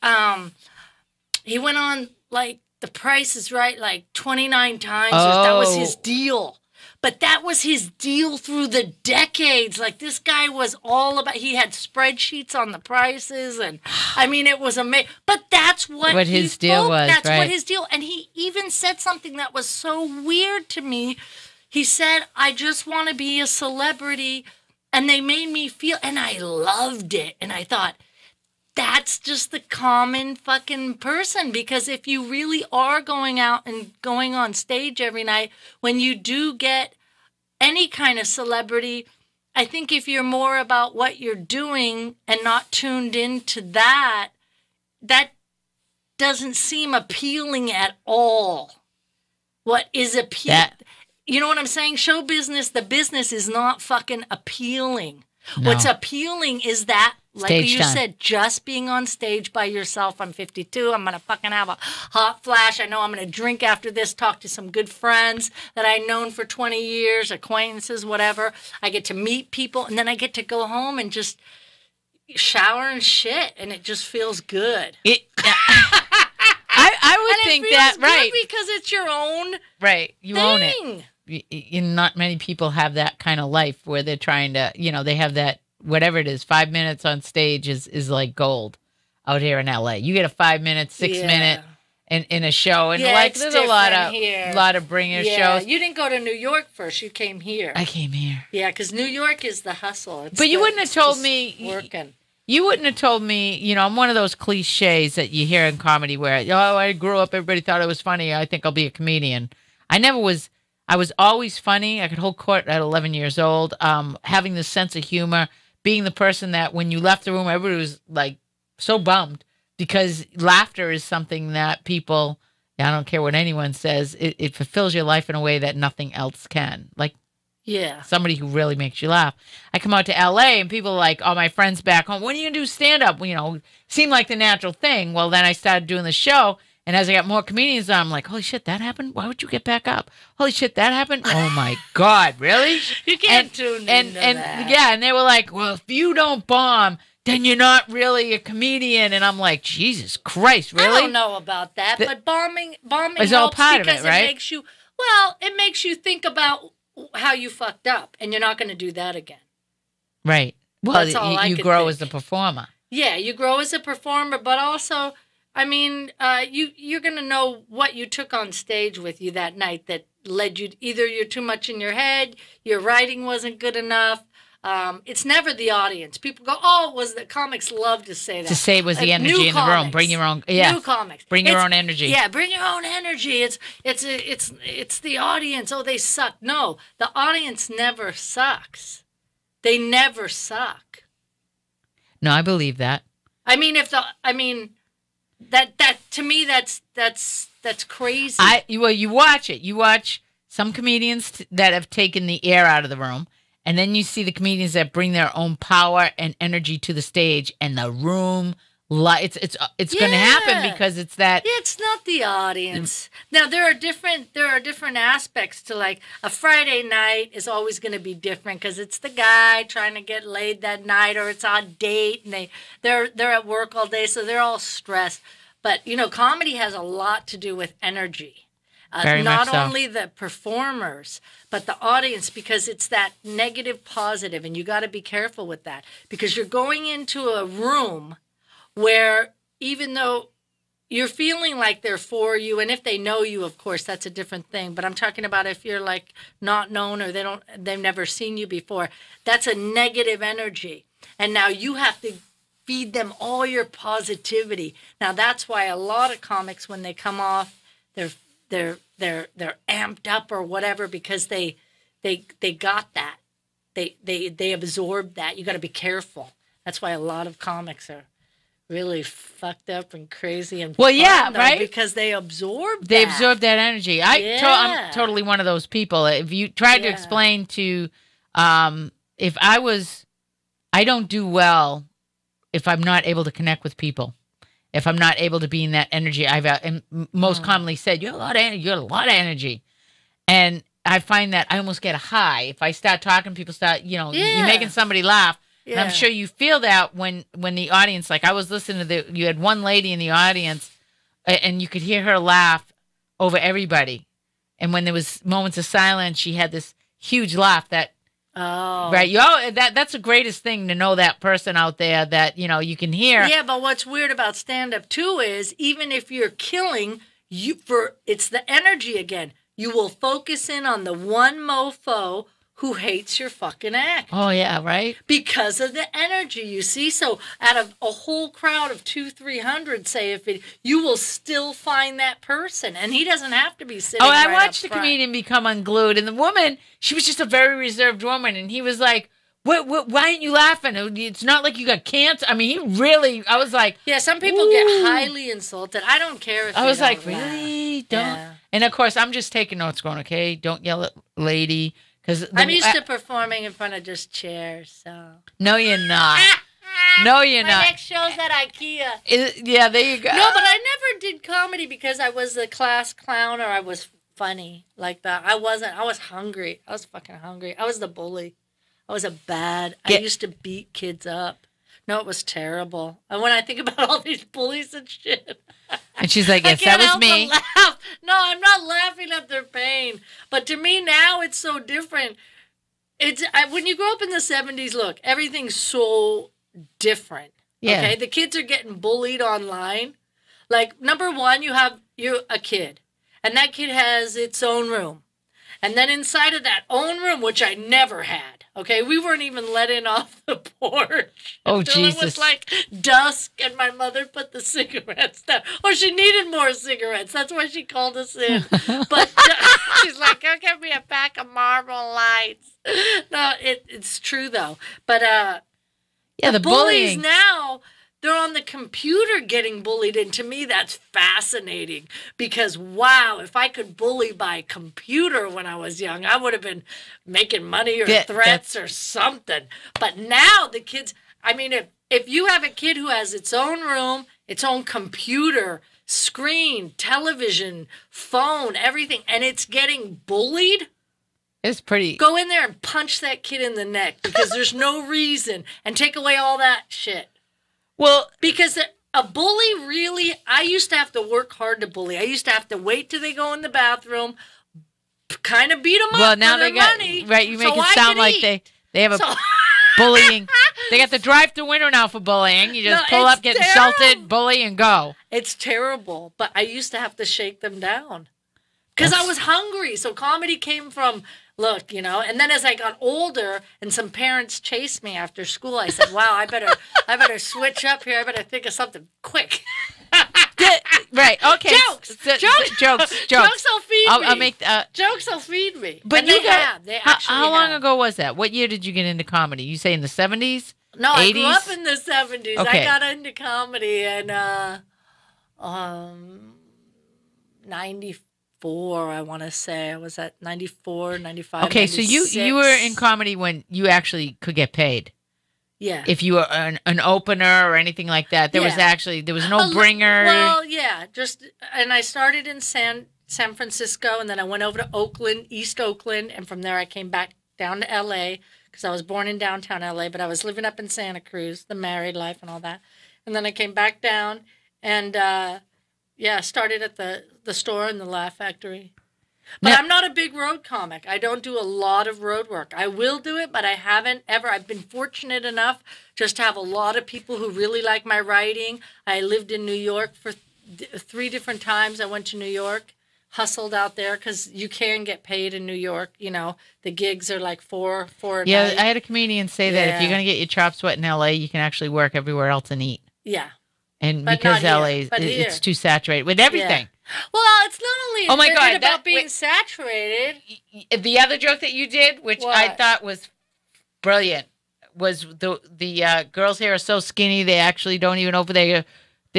He went on, The Price is Right 29 times. Oh. That was his deal. But that was his deal through the decades. This guy was all about, he had spreadsheets on the prices. And I mean, it was amazing. But that's what his deal was. That's right. what his deal. And he even said something that was so weird to me. He said, "I just want to be a celebrity." And they made me feel, and I loved it. And I thought, that's just the common fucking person, because if you really are going out and going on stage every night, when you do get any kind of celebrity, I think if you're more about what you're doing and not tuned into that doesn't seem appealing at all. What is appealing? You know what I'm saying? Show business, the business is not fucking appealing. No. What's appealing is that, like Stage you time. said, just being on stage by yourself. I'm 52. I'm going to fucking have a hot flash. I know I'm going to drink after this, talk to some good friends that I've known for 20 years, acquaintances, whatever. I get to meet people, and then I get to go home and just shower and shit, and it just feels good. I would And think it feels that, good right. because it's your own Right. You own it. thing. Not many people have that kind of life where they're trying to, they have that, whatever it is, 5 minutes on stage is like gold out here in LA. You get a 5 minute, 6 minute in a show. And Yeah, it's there's a lot different of bringer Yeah, shows. you didn't go to New York first. You came here. I came here. Yeah, because New York is the hustle. But you wouldn't have told me. Working. You wouldn't have told me, I'm one of those cliches that you hear in comedy where, I grew up, everybody thought I was funny. I think I'll be a comedian. I never was. I was always funny. I could hold court at 11 years old, having this sense of humor, being the person that when you left the room, everybody was like so bummed because laughter is something that people, I don't care what anyone says, it fulfills your life in a way that nothing else can. Like, Yeah. somebody who really makes you laugh. I come out to LA and people are like, oh, my friends back home, when are you going to do stand-up? Seemed like the natural thing. Well, then I started doing the show, and as I got more comedians on, I'm like, holy shit, that happened? Why would you get back up? Holy shit, that happened? Oh, my God, really? You can't tune into that. Yeah, and they were like, well, if you don't bomb, then you're not really a comedian. And I'm like, Jesus Christ, really? I don't know about that, but bombing It's all helps part of because it, right? it makes you think about how you fucked up, and you're not going to do that again. Right. Well, That's all I you could grow think. as a performer. Yeah, you grow as a performer, but also, you're going to know what you took on stage with you that night that led you. Either you're too much in your head, your writing wasn't good enough. It's never the audience. People go, "Oh, it was the comics?" Love to say that. To say it was the energy New in the room. comics. Bring your own. Yeah. New comics. Bring your It's- own energy. Yeah, bring your own energy. It's the audience. Oh, they suck. No, the audience never sucks. They never suck. No, I believe that. That to me that's crazy. You watch it. You watch some comedians that have taken the air out of the room, and then you see the comedians that bring their own power and energy to the stage, and the room. It's going to happen because it's that. It's not the audience. Now there are different aspects to, like, a Friday night is always going to be different because it's the guy trying to get laid that night, or it's on a date and they're at work all day, so they're all stressed. But comedy has a lot to do with energy. Very much Not so. only the performers, but the audience, because it's that negative positive, and you got to be careful with that because you're going into a room where even though you're feeling like they're for you, and if they know you, of course, that's a different thing. But I'm talking about if you're like not known or they've never seen you before, that's a negative energy. And now you have to feed them all your positivity. Now that's why a lot of comics, when they come off, they're amped up or whatever because they got that. They absorbed that. You got to be careful. That's why a lot of comics are really fucked up and crazy and Well, yeah, fun, though, right? because they absorb They that. absorb that energy. I'm totally one of those people. If you tried to explain to, if I don't do well if I'm not able to connect with people. If I'm not able to be in that energy, and most commonly said, you have a lot of energy. You have a lot of energy, and I find that I almost get a high if I start talking. People start, you're making somebody laugh. And I'm sure you feel that when the audience, like I was listening to you had one lady in the audience, and you could hear her laugh over everybody, and when there was moments of silence, she had this huge laugh that. Oh. Right. That's the greatest thing to know that person out there that, you can hear. Yeah, but what's weird about stand-up, too, is even if you're killing, it's the energy again. You will focus in on the one mofo who hates your fucking act. Oh, yeah, right? Because of the energy, you see. So out of a whole crowd of 200-300, say, you will still find that person. And he doesn't have to be sitting I right watched the up front. comedian become unglued. And the woman, she was just a very reserved woman. And he was like, why aren't you laughing? It's not like you got cancer. I mean, I was like. Yeah, some people get highly insulted. I don't care if I was like, laugh. really? Don't. Yeah. And, of course, I'm just taking notes going, okay, don't yell at lady. Because I'm used to performing in front of just chairs, so. No, you're not. No, you're My not. next show's at IKEA. Yeah, there you go. No, but I never did comedy because I was a class clown or I was funny like that. I wasn't. I was hungry. I was fucking hungry. I was the bully. I was I used to beat kids up. No, it was terrible. And when I think about all these bullies and shit. And she's like, yes, that was me. Laugh. No, I'm not laughing at their pain. But to me now, it's so different. When you grow up in the 70s, look, everything's so different. Yeah. Okay? The kids are getting bullied online. Like, number one, you're a kid. And that kid has its own room. And then inside of that own room, which I never had, okay, we weren't even let in off the porch. Oh, until Jesus. It was like dusk, and my mother put the cigarettes down. Or she needed more cigarettes. That's why she called us in. But she's like, go get me a pack of Marlboro Lights. No, it's true, though. But yeah, the bullies bullying. now, they're on the computer getting bullied, and to me that's fascinating because, wow, if I could bully by computer when I was young, I would have been making money or threats or something. But now the kids, I mean, if you have a kid who has its own room, its own computer, screen, television, phone, everything, and it's getting bullied, it's pretty. go in there and punch that kid in the neck because there's no reason, and take away all that shit. Well, because a bully really, I used to have to work hard to bully. I used to have to wait till they go in the bathroom, kind of beat them up for now their they got money. right. You make so it sound like they have a bullying. They got the drive-through window now for bullying. You just pull up, get insulted, bully, and go. It's terrible, but I used to have to shake them down because I was hungry. So comedy came from. Look, and then as I got older and some parents chased me after school, I said, wow, I better switch up here. I better think of something quick. Right, okay. Jokes. Jokes will feed me. I'll make, jokes will feed me. But and they actually how long ago was that? What year did you get into comedy? You say in the 70s? No, 80s? I grew up in the 70s. Okay. I got into comedy in 94. I want to say I was at 94, 95. Okay, 96. so you were in comedy when you actually could get paid. Yeah. If you were an opener or anything like that, there was no bringer. Well, yeah, and I started in San Francisco, and then I went over to Oakland, East Oakland, and from there I came back down to L.A. because I was born in downtown L.A., but I was living up in Santa Cruz, the married life and all that. And then I came back down and started at the store in the Laugh Factory. But now, I'm not a big road comic. I don't do a lot of road work. I will do it, but I haven't ever. I've been fortunate enough just to have a lot of people who really like my writing. I lived in New York for 3 different times. I went to New York, hustled out there because you can get paid in New York. The gigs are like four a yeah, night. I had a comedian say that if you're going to get your chops wet in L.A., you can actually work everywhere else and eat. Yeah. And but because not LA, here, but it's too saturated with everything. Yeah. Well, it's not only about being saturated. The other joke that you did, which I thought was brilliant, was the girls' hair are so skinny they actually don't even open they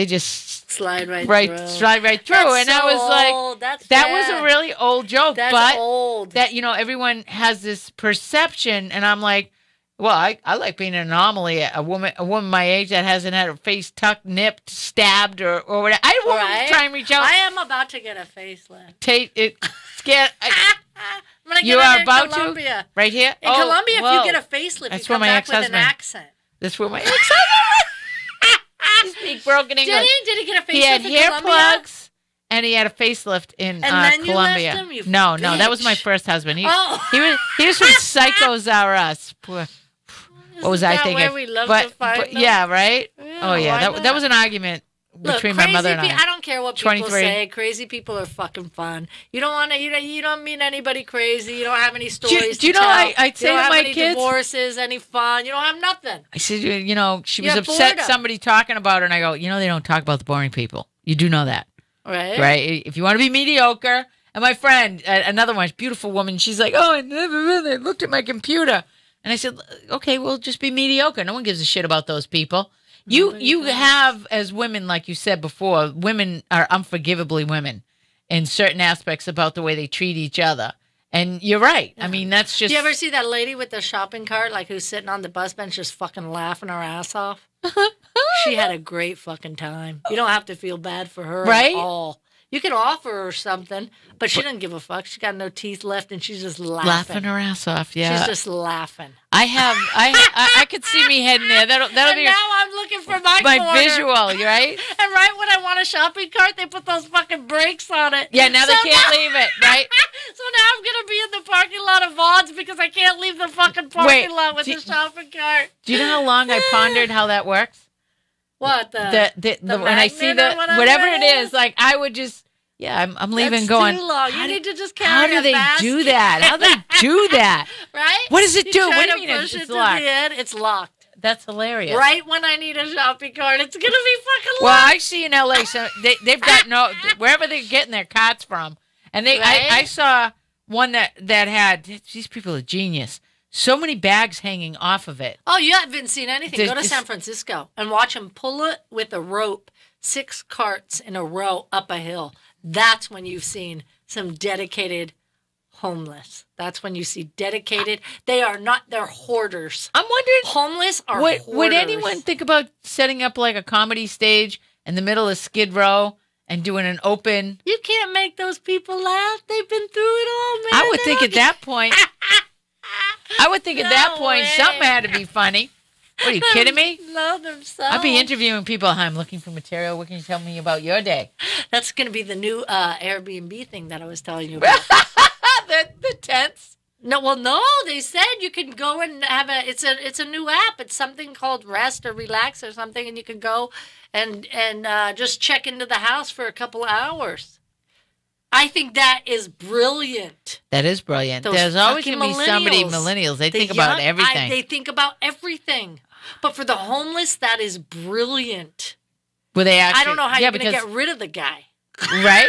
just slide right through. And I was like, that was a really old joke. That's old. That everyone has this perception, and I'm like, well, I like being an anomaly. A woman my age that hasn't had her face tucked, nipped, stabbed, or whatever. I want to try and reach out. I am about to get a facelift. I'm gonna get about Colombia. To right here In Colombia, if you get a facelift, you come back with an accent. That's where my ex-husband. He speaks broken English. Did he get a facelift? He had in hair Colombia? plugs. And he had a facelift in then you Colombia. left him, you No, that was my bitch. first husband. He was from Psychos R Us. What was I thinking? Where we love to fight them? Yeah, right. Yeah, oh yeah, why that was an argument between my mother and I. I don't care what people 23. say. Crazy people are fucking fun. You don't want to. You don't meet anybody crazy. You don't have any stories. Do you know? to tell. I'd say you don't to have my any kids, divorces, any fun. You don't have nothing. I said, she was Yeah, upset boredom. somebody talking about her, and I go, they don't talk about the boring people. You do know that. Right? If you want to be mediocre. And my friend, another one, beautiful woman, she's like, I never really looked at my computer. And I said, okay, well, just be mediocre. No one gives a shit about those people. You have, as women, like you said before, women are unforgivably women in certain aspects about the way they treat each other. And you're right. I mean, that's just. Do you ever see that lady with the shopping cart, like who's sitting on the bus bench just fucking laughing her ass off? She had a great fucking time. You don't have to feel bad for her at all. You can offer her something, but she doesn't give a fuck. She got no teeth left, and she's just laughing her ass off. Yeah, she's just laughing. I could see me heading there. That'll be. Now I'm looking for my corner. Visual, right? And right when I want a shopping cart, they put those fucking brakes on it. Yeah, now they can't leave it, right? So now I'm gonna be in the parking lot of Vaughn's because I can't leave the fucking parking lot with the shopping cart. Do you know how long I pondered how that works? What the when I see whatever it is, like I would just I'm leaving. That's going. Too long. You need to just carry. How do they do that? How do they do that? Right? What does it do? What do you mean push it's locked? It's locked. That's hilarious. Right when I need a shopping cart, it's gonna be fucking locked. Well, I see in LA, so they've got wherever they're getting their carts from, and I saw one that had these people are genius. So many bags hanging off of it. Oh, you haven't seen anything. Go to San Francisco and watch them pull it with a rope, 6 carts in a row up a hill. That's when you've seen some dedicated homeless. That's when you see dedicated. They are not, they're hoarders. I'm wondering. Homeless are hoarders. Would anyone think about setting up like a comedy stage in the middle of Skid Row and doing an open? You can't make those people laugh. They've been through it all, man. I would think at that point. Something had to be funny. What, are you kidding me? Love themselves. I'd be interviewing people. Hi, I'm looking for material. What can you tell me about your day? That's going to be the new Airbnb thing that I was telling you about. the tents? No. They said you can go and have it's a new app. It's something called Rest or Relax or something, and you can go and just check into the house for a couple of hours. I think that is brilliant. That is brilliant. Those There's always fucking going to be somebody, millennials. They think about everything. They think about everything. But for the homeless, that is brilliant. Will they actually? I don't know how you're going to get rid of the guy. Right?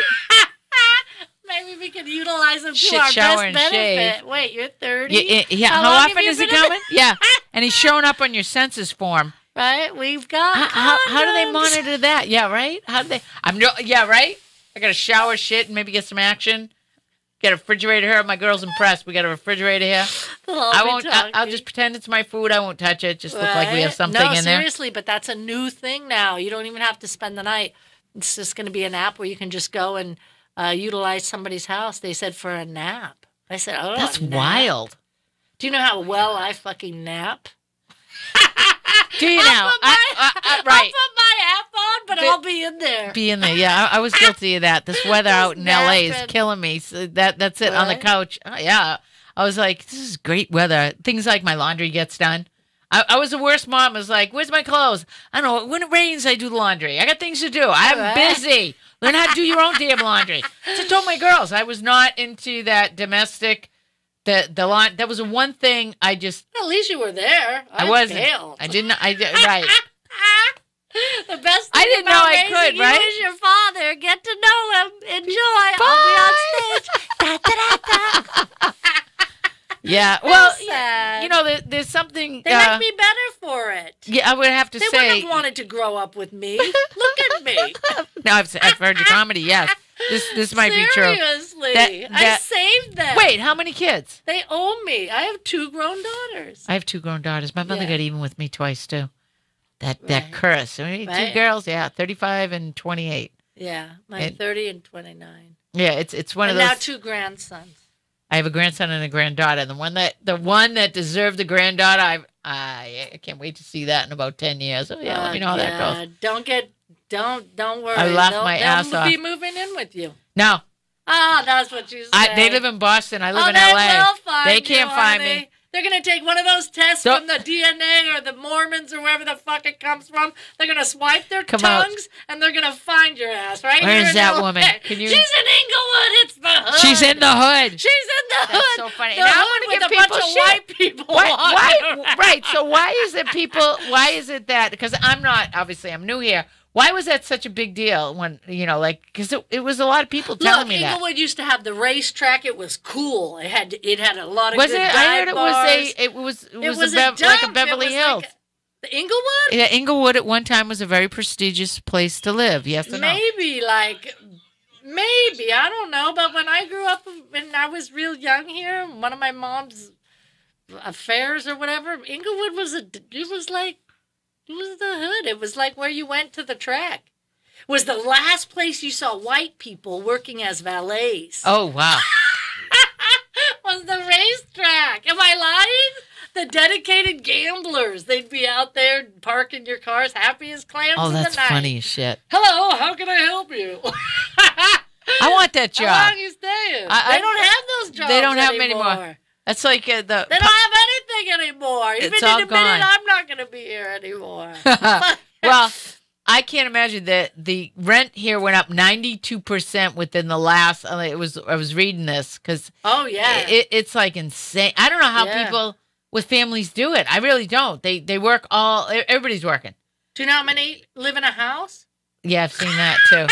Maybe we could utilize him to our best benefit. Shave. Wait, you're 30? Yeah. How often is he coming? Yeah. And he's showing up on your census form. Right? We've got how do they monitor that? Yeah, right? How do they? Yeah, right? I got to shower shit and maybe get some action. Get a refrigerator here. My girl's impressed. We got a refrigerator here. I'll just pretend it's my food. I won't touch it. Just look like we have something in there. No, seriously, but that's a new thing now. You don't even have to spend the night. It's just going to be an app where you can just go and utilize somebody's house. They said for a nap. I said, oh, that's wild. Do you know how well I fucking nap? Do you now? Right. I'll put my app on, but I'll be in there. Be in there, yeah. I was guilty of that. This weather out in LA is killing me. So that's it, on the couch. Oh, yeah. I was like, this is great weather. Things like my laundry gets done. I was the worst mom. I was like, where's my clothes? I don't know. When it rains, I do the laundry. I got things to do. I'm busy. Learn how to do your own damn laundry. So I told my girls I was not into that domestic. That was the one thing I just. At least you were there. I wasn't. Failed. I didn't. Right. The best thing I didn't know I could. You right? is your father. Get to know him. Enjoy. Bye. I'll be on stage. Da, da, da, da. Yeah. Well, sad. You know, there's something. They like me better for it. Yeah, I would have to say. They wouldn't have wanted to grow up with me. Look at me. No, I've heard your comedy. Yes. This might be true. Seriously, I saved them. Wait, how many kids? They owe me. I have 2 grown daughters. I have 2 grown daughters. My mother got even with me twice too. That curse. I mean, 2 girls. Yeah, 35 and 28. Yeah, 30 and 29. Yeah, it's one of and those. Now 2 grandsons. I have a grandson and a granddaughter. The one that deserved the granddaughter. I can't wait to see that in about 10 years. Oh yeah, let me know how that goes. Don't worry. I laughed my ass off. They'll be moving in with you. No. Ah, that's what you said. They live in Boston. I live in LA. LA. They you, can't find honey. me. They're going to take one of those tests from the DNA or the Mormons or wherever the fuck it comes from. They're going to swipe their tongues and they're going to find your ass, right? Where's that woman? She's in Inglewood. It's the hood. She's in the hood. She's in the hood. That's so funny. The now hood I'm with give a bunch of white people. Why? Right. So why is it that, because I'm new here. Why was that such a big deal when, because it was a lot of people telling me that. Inglewood used to have the racetrack. It was cool. It had a lot of was good it? dive I heard bars. It was like a Beverly Hills. The Inglewood? Yeah, Inglewood at one time was a very prestigious place to live. Yes or no? Maybe, I don't know. But when I grew up, when I was real young here, one of my mom's affairs or whatever, Inglewood was the hood. It was like where you went to the track. It was the last place you saw white people working as valets. Oh, wow. Was the racetrack. Am I lying? The dedicated gamblers. They'd be out there parking your cars, happy as clams in the night. Oh, that's funny as shit. Hello, how can I help you? I want that job. How long you staying? They don't have those jobs. They don't have them anymore. anymore. That's like They don't have anything anymore. Even It's in all a minute, gone. I'm not going to be here anymore. Well, I can't imagine that the rent here went up 92% within the last. I was reading this because it's like insane. I don't know how people with families do it. I really don't. They work everybody's working. Do you know how many live in a house? Yeah, I've seen that too.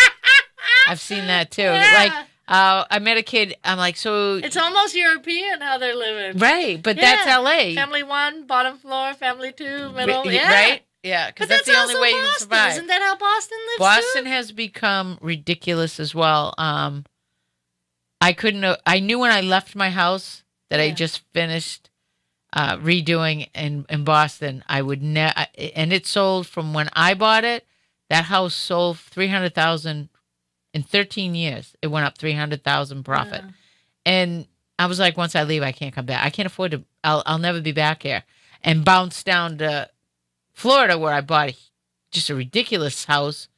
I've seen that too. Like I met a kid. I'm like, so it's almost European how they're living. Right, but that's LA. Family 1, bottom floor. Family 2, middle. Right. Yeah, because that's the only way you can survive. Isn't that how Boston lives? Boston has become ridiculous as well. I knew when I left my house that I just finished redoing in Boston. I would and it sold from when I bought it. That house sold $300,000 in 13 years. It went up $300,000 profit, and I was like, once I leave, I can't come back. I can't afford to. I'll never be back here. And bounced down to Florida, where I bought just a ridiculous house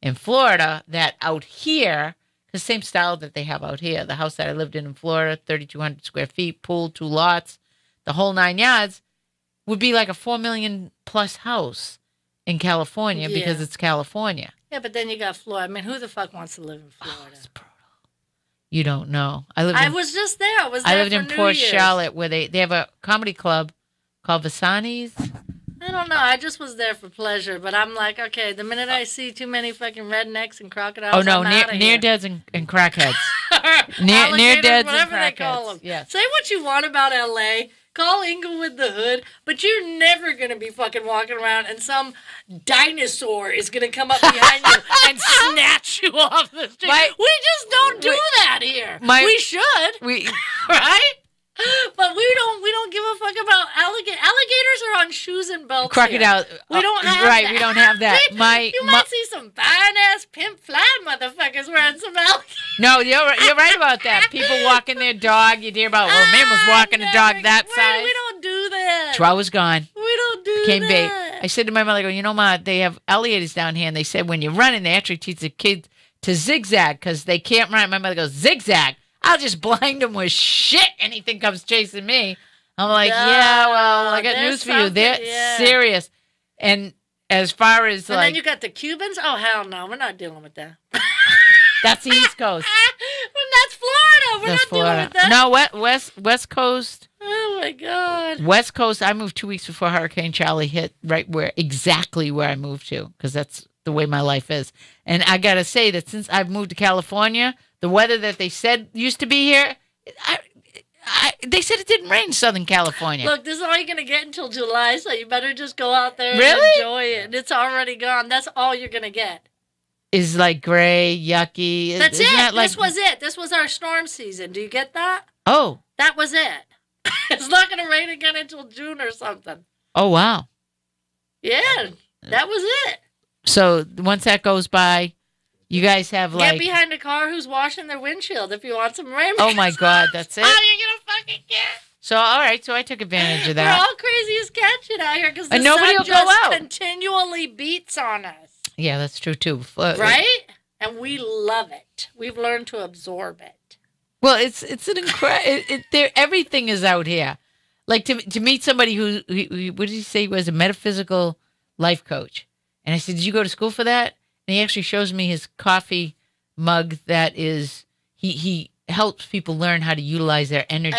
in Florida that out here, the same style that they have out here. The house that I lived in Florida, 3,200 square feet, pool, 2 lots, the whole 9 yards, would be like a $4 million plus house in California because it's California. Yeah, but then you got Florida. I mean, who the fuck wants to live in Florida? Oh, it's brutal. You don't know. I was just there. I lived in Port Charlotte, where they have a comedy club called Vasani's. I don't know. I just was there for pleasure, but I'm like, okay, the minute I see too many fucking rednecks and crocodiles, oh no, I'm near deads and crackheads. near deads whatever and they call them. Yes. Say what you want about LA. Call Inglewood the hood, but you're never gonna be fucking walking around and some dinosaur is gonna come up behind you and snatch you off the street. We just don't do that here. We should. Right? But we don't give a fuck about alligators. Alligators are on shoes and belts. Crocodile. We don't have that. We don't have that. You might see some fine ass pimp fly motherfuckers wearing some alligators. No, you're right about that. People walking their dog. You hear about man was walking a dog that size. We don't do that. Chihuahua's gone. We don't do Became that. bait. I said to my mother, I go, you know, Ma, they have alligators down here, and they said when you're running, they actually teach the kids to zigzag because they can't run. My mother goes, zigzag? I'll just blind them with shit. Anything comes chasing me. I'm like, well, I got news for you. They're serious. And as far as and then you got the Cubans. Oh hell no, we're not dealing with that. That's the East Coast. That's Florida. We're not dealing with that. No, West Coast. Oh my God. West Coast. I moved 2 weeks before Hurricane Charlie hit. Exactly where I moved to, because that's the way my life is. And I gotta say that since I've moved to California, the weather that they said used to be here, they said it didn't rain in Southern California. Look, this is all you're going to get until July, so you better just go out there and enjoy it. It's already gone. That's all you're going to get. Is like gray, yucky. That's it. This was it. This was our storm season. Do you get that? Oh. That was it. It's not going to rain again until June or something. Oh, wow. Yeah, that was it. So once that goes by, you guys have get behind a car who's washing their windshield if you want some rain. Oh my God, that's it. How are you gonna fucking get? So all right, so I took advantage of that. We're all crazy as cat shit out here because the nobody sun will just go out. Continually beats on us. Yeah, that's true too. Right? And we love it. We've learned to absorb it. Well, it's an incredible. Everything is out here. Like to meet somebody who what did he say was a metaphysical life coach, and I said, did you go to school for that? And he actually shows me his coffee mug that is, he helps people learn how to utilize their energy.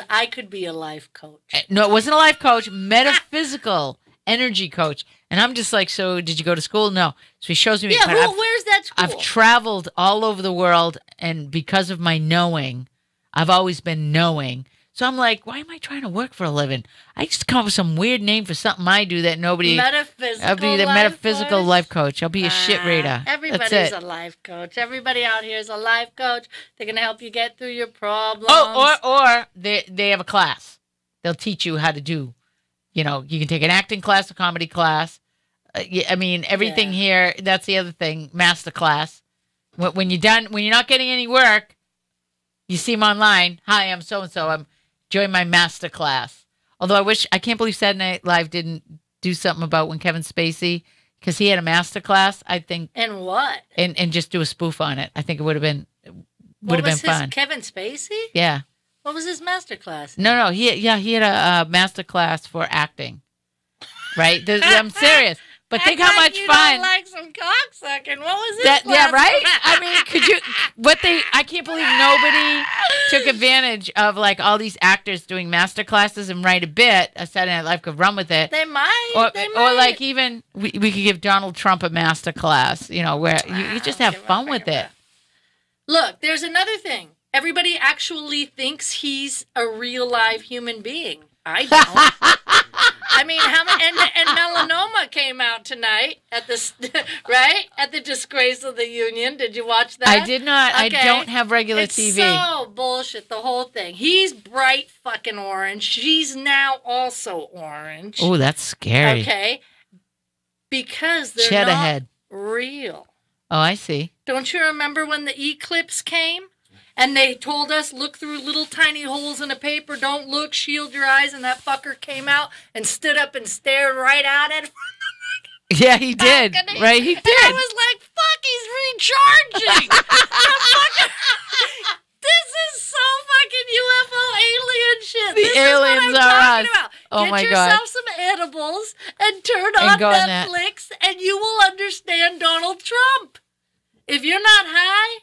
I could be a life coach. No, it wasn't a life coach, metaphysical energy coach. And I'm just like, so did you go to school? No. So he shows me. Yeah, where's that school? I've traveled all over the world, and because of my knowing, I've always been knowing. So I'm like, why am I trying to work for a living? I just come up with some weird name for something I do that nobody. Metaphysical. I'll be the metaphysical life coach. I'll be a shit reader. Everybody's a life coach. Everybody out here is a life coach. They're gonna help you get through your problems. Oh, or they have a class. They'll teach you how to do. You know, you can take an acting class, a comedy class. I mean, everything here. That's the other thing. Master class. When you're done, when you're not getting any work, you see them online. Hi, I'm so and so. I'm join my master class. Although I can't believe Saturday Night Live didn't do something about when Kevin Spacey, because he had a master class. I think. And what? And just do a spoof on it. I think it would have been fun. Kevin Spacey? Yeah. What was his master class? No. He had a master class for acting. Right? I'm serious. But think how much you fun. Don't like some cocksucking. What was his class? Yeah, right? I mean, I can't believe nobody took advantage of like all these actors doing master classes and write a bit. A Saturday Night Live could run with it. They might. Or like even we could give Donald Trump a master class, you know, where you just have fun with it. Look, there's another thing. Everybody actually thinks he's a real live human being. I don't. I mean, and Melanoma came out tonight at the Disgrace of the Union. Did you watch that? I did not. Okay. I don't have regular it's TV. So bullshit, the whole thing. He's bright fucking orange. She's now also orange. Oh, that's scary. Okay. Because they're not head. Real. Oh, I see. Don't you remember when the eclipse came? And they told us, look through little tiny holes in a paper, don't look, shield your eyes, and that fucker came out and stood up and stared right at it. Yeah, he did. Right, he did. And I was like, fuck, he's recharging. This is so fucking UFO alien shit. The aliens are us. About. Oh Get my yourself God. some edibles and turn on Netflix, and you will understand Donald Trump. If you're not high,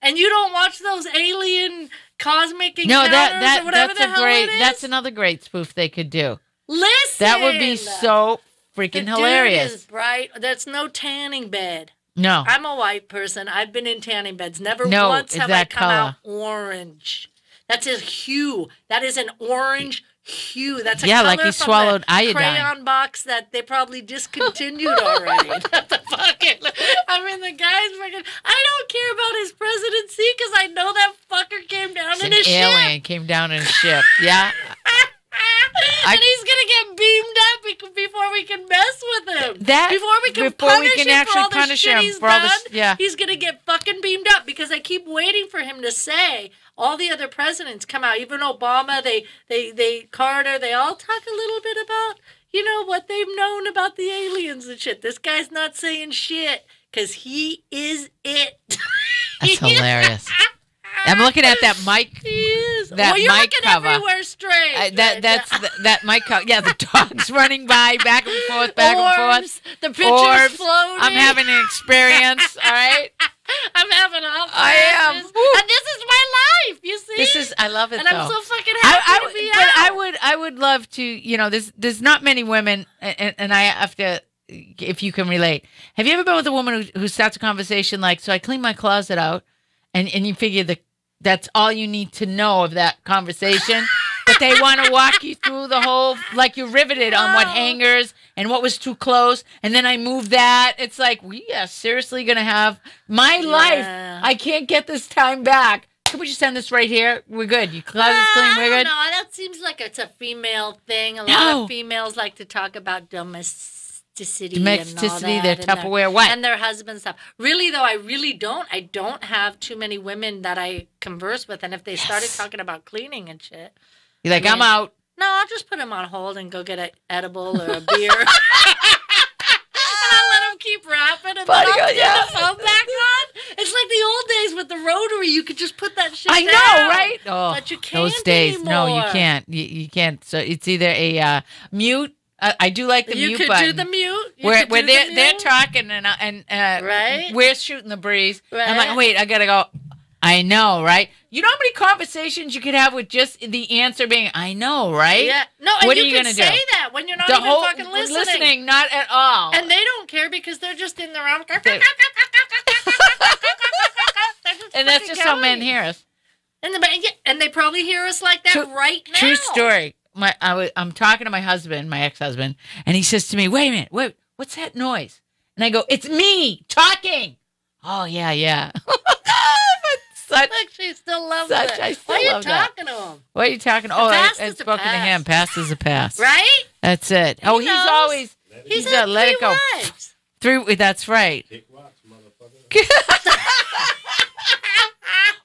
and you don't watch those alien cosmic encounters or whatever the hell it is? That's another great spoof they could do. Listen! That would be so freaking hilarious. Dude is bright. That's no tanning bed. No. I'm a white person. I've been in tanning beds. Never once have I come out orange. That's a hue. That is an orange hue. That's a color like he swallowed iodine. Crayon box that they probably discontinued already. I mean, the guy's freaking. I don't care about his presidency because I know that fucker came down in his ship. An alien came down in a ship. Yeah. And he's gonna get beamed up before we can mess with him. Before we can punish him for all the shit he's done, he's gonna get fucking beamed up because I keep waiting for him to say. All the other presidents come out, even Obama, they Carter, they all talk a little bit about, you know, what they've known about the aliens and shit. This guy's not saying shit because he is it. That's hilarious. I'm looking at that mic. He is. That you're mic looking cover. everywhere straight. That mic cover. Yeah, the dog's running by, back and forth, back and forth. The picture's floating. I'm having an experience. All right. I'm having all I am. And this is my life. You see. I love it. And I'm so fucking happy to be out. I would love to. You know, there's not many women, and I have to. If you can relate, have you ever been with a woman who starts a conversation like, "So I clean my closet out," and you figure that's all you need to know of that conversation, but they want to walk you through the whole, like you're riveted on what hangers and what was too close, and then I moved that. It's like, we are seriously going to have my life. I can't get this time back. Can we just end this right here? We're good. Your closet's clean. We're good. No, that seems like it's a female thing. A lot of females like to talk about domesticity and all that, their Tupperware, what? And their husband stuff. Really, though, I really don't. I don't have too many women that I converse with, and if they started talking about cleaning and shit, you're like, I'm out. No, I'll just put them on hold and go get an edible or a beer. And I'll let them keep rapping, and then I'll turn the phone back on. It's like the old days with the rotary. You could just put that shit down. I know, right? Oh, but you can't those days. anymore. No, you can't. You can't. So it's either a mute. I do like the mute button. You could do the mute. Where they're talking and right? We're shooting the breeze. Right. I'm like, wait, I gotta go. I know, right? You know how many conversations you could have with just the answer being, I know, right? Yeah. No, and what you are you can gonna say do? that when you're not even fucking listening. Listening, not at all. And they don't care because they're just in their own. And that's just how men hear us. And they probably hear us like that right now. True story. I'm talking to my husband, my ex-husband, and he says to me, "Wait a minute, wait, what's that noise?" And I go, "It's me talking." Oh yeah. Look, she still loves it. I still Why are you love that. talking to him? What are you talking? I've is a spoken to pass. him. Past is a pass. Right? That's it. He knows. He's always He's had let it 3 go. wives. 3. That's right. Kick rocks, motherfucker.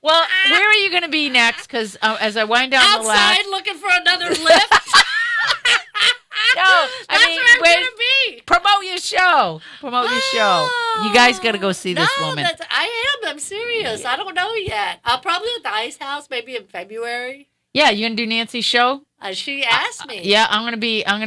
Well, where are you going to be next? Because as I wind down the Outside last, looking for another lift. no, That's where I'm gonna be. Promote your show. Promote your show. You guys got to go see this woman. I'm serious. I don't know yet. I'll probably at the Ice House maybe in February. Yeah, you gonna do Nancy's show? She asked me. Yeah, I'm gonna be. Are you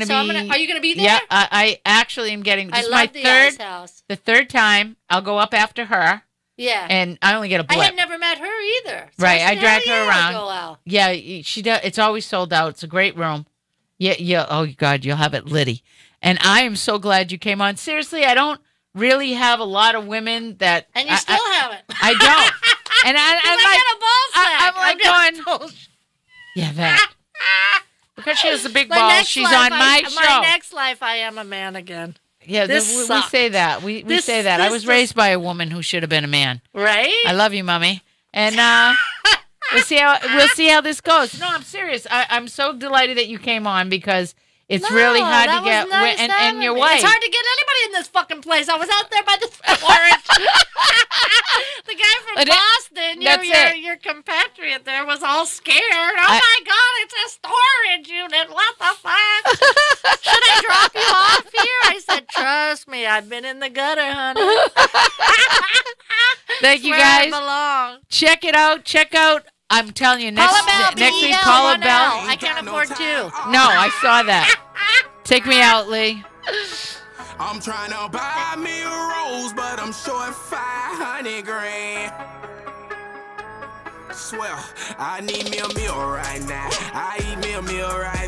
gonna be there? Yeah, I actually am getting. This I is love my the third. Ice House. The third time I'll go up after her, Yeah. and I only get a I blip. had never met her either. So Right, I said, drag "Hell her yeah, around." I'll go out. Yeah, she does. It's always sold out. It's a great room. Yeah. Oh God, you'll have it litty. And I am so glad you came on. Seriously, I don't really have a lot of women that. And you still haven't. I don't. And I'm like going. Yeah, that. Because she has the big balls, she's on my show. My next life, I am a man again. Yeah, This we sucks. say that. We say that. I was raised by a woman who should have been a man. Right? I love you, Mommy. And we'll see how this goes. No, I'm serious. I'm so delighted that you came on because it's really hard to get and your wife. It's hard to get anybody in this fucking place. I was out there by the storage. The guy from Boston, your compatriot there, was all scared. Oh my God, it's a storage unit. What the fuck? Should I drop you off here? I said, trust me, I've been in the gutter, honey. Thank you Where guys. I belong. Check it out. Check out. I'm telling you, next week, Paula Bell. I can't afford 2. No, I saw that. Take me out, Lee. I'm trying to buy me a rose, but I'm short 500 grand. Swear, I need me a meal right now. I eat me a meal right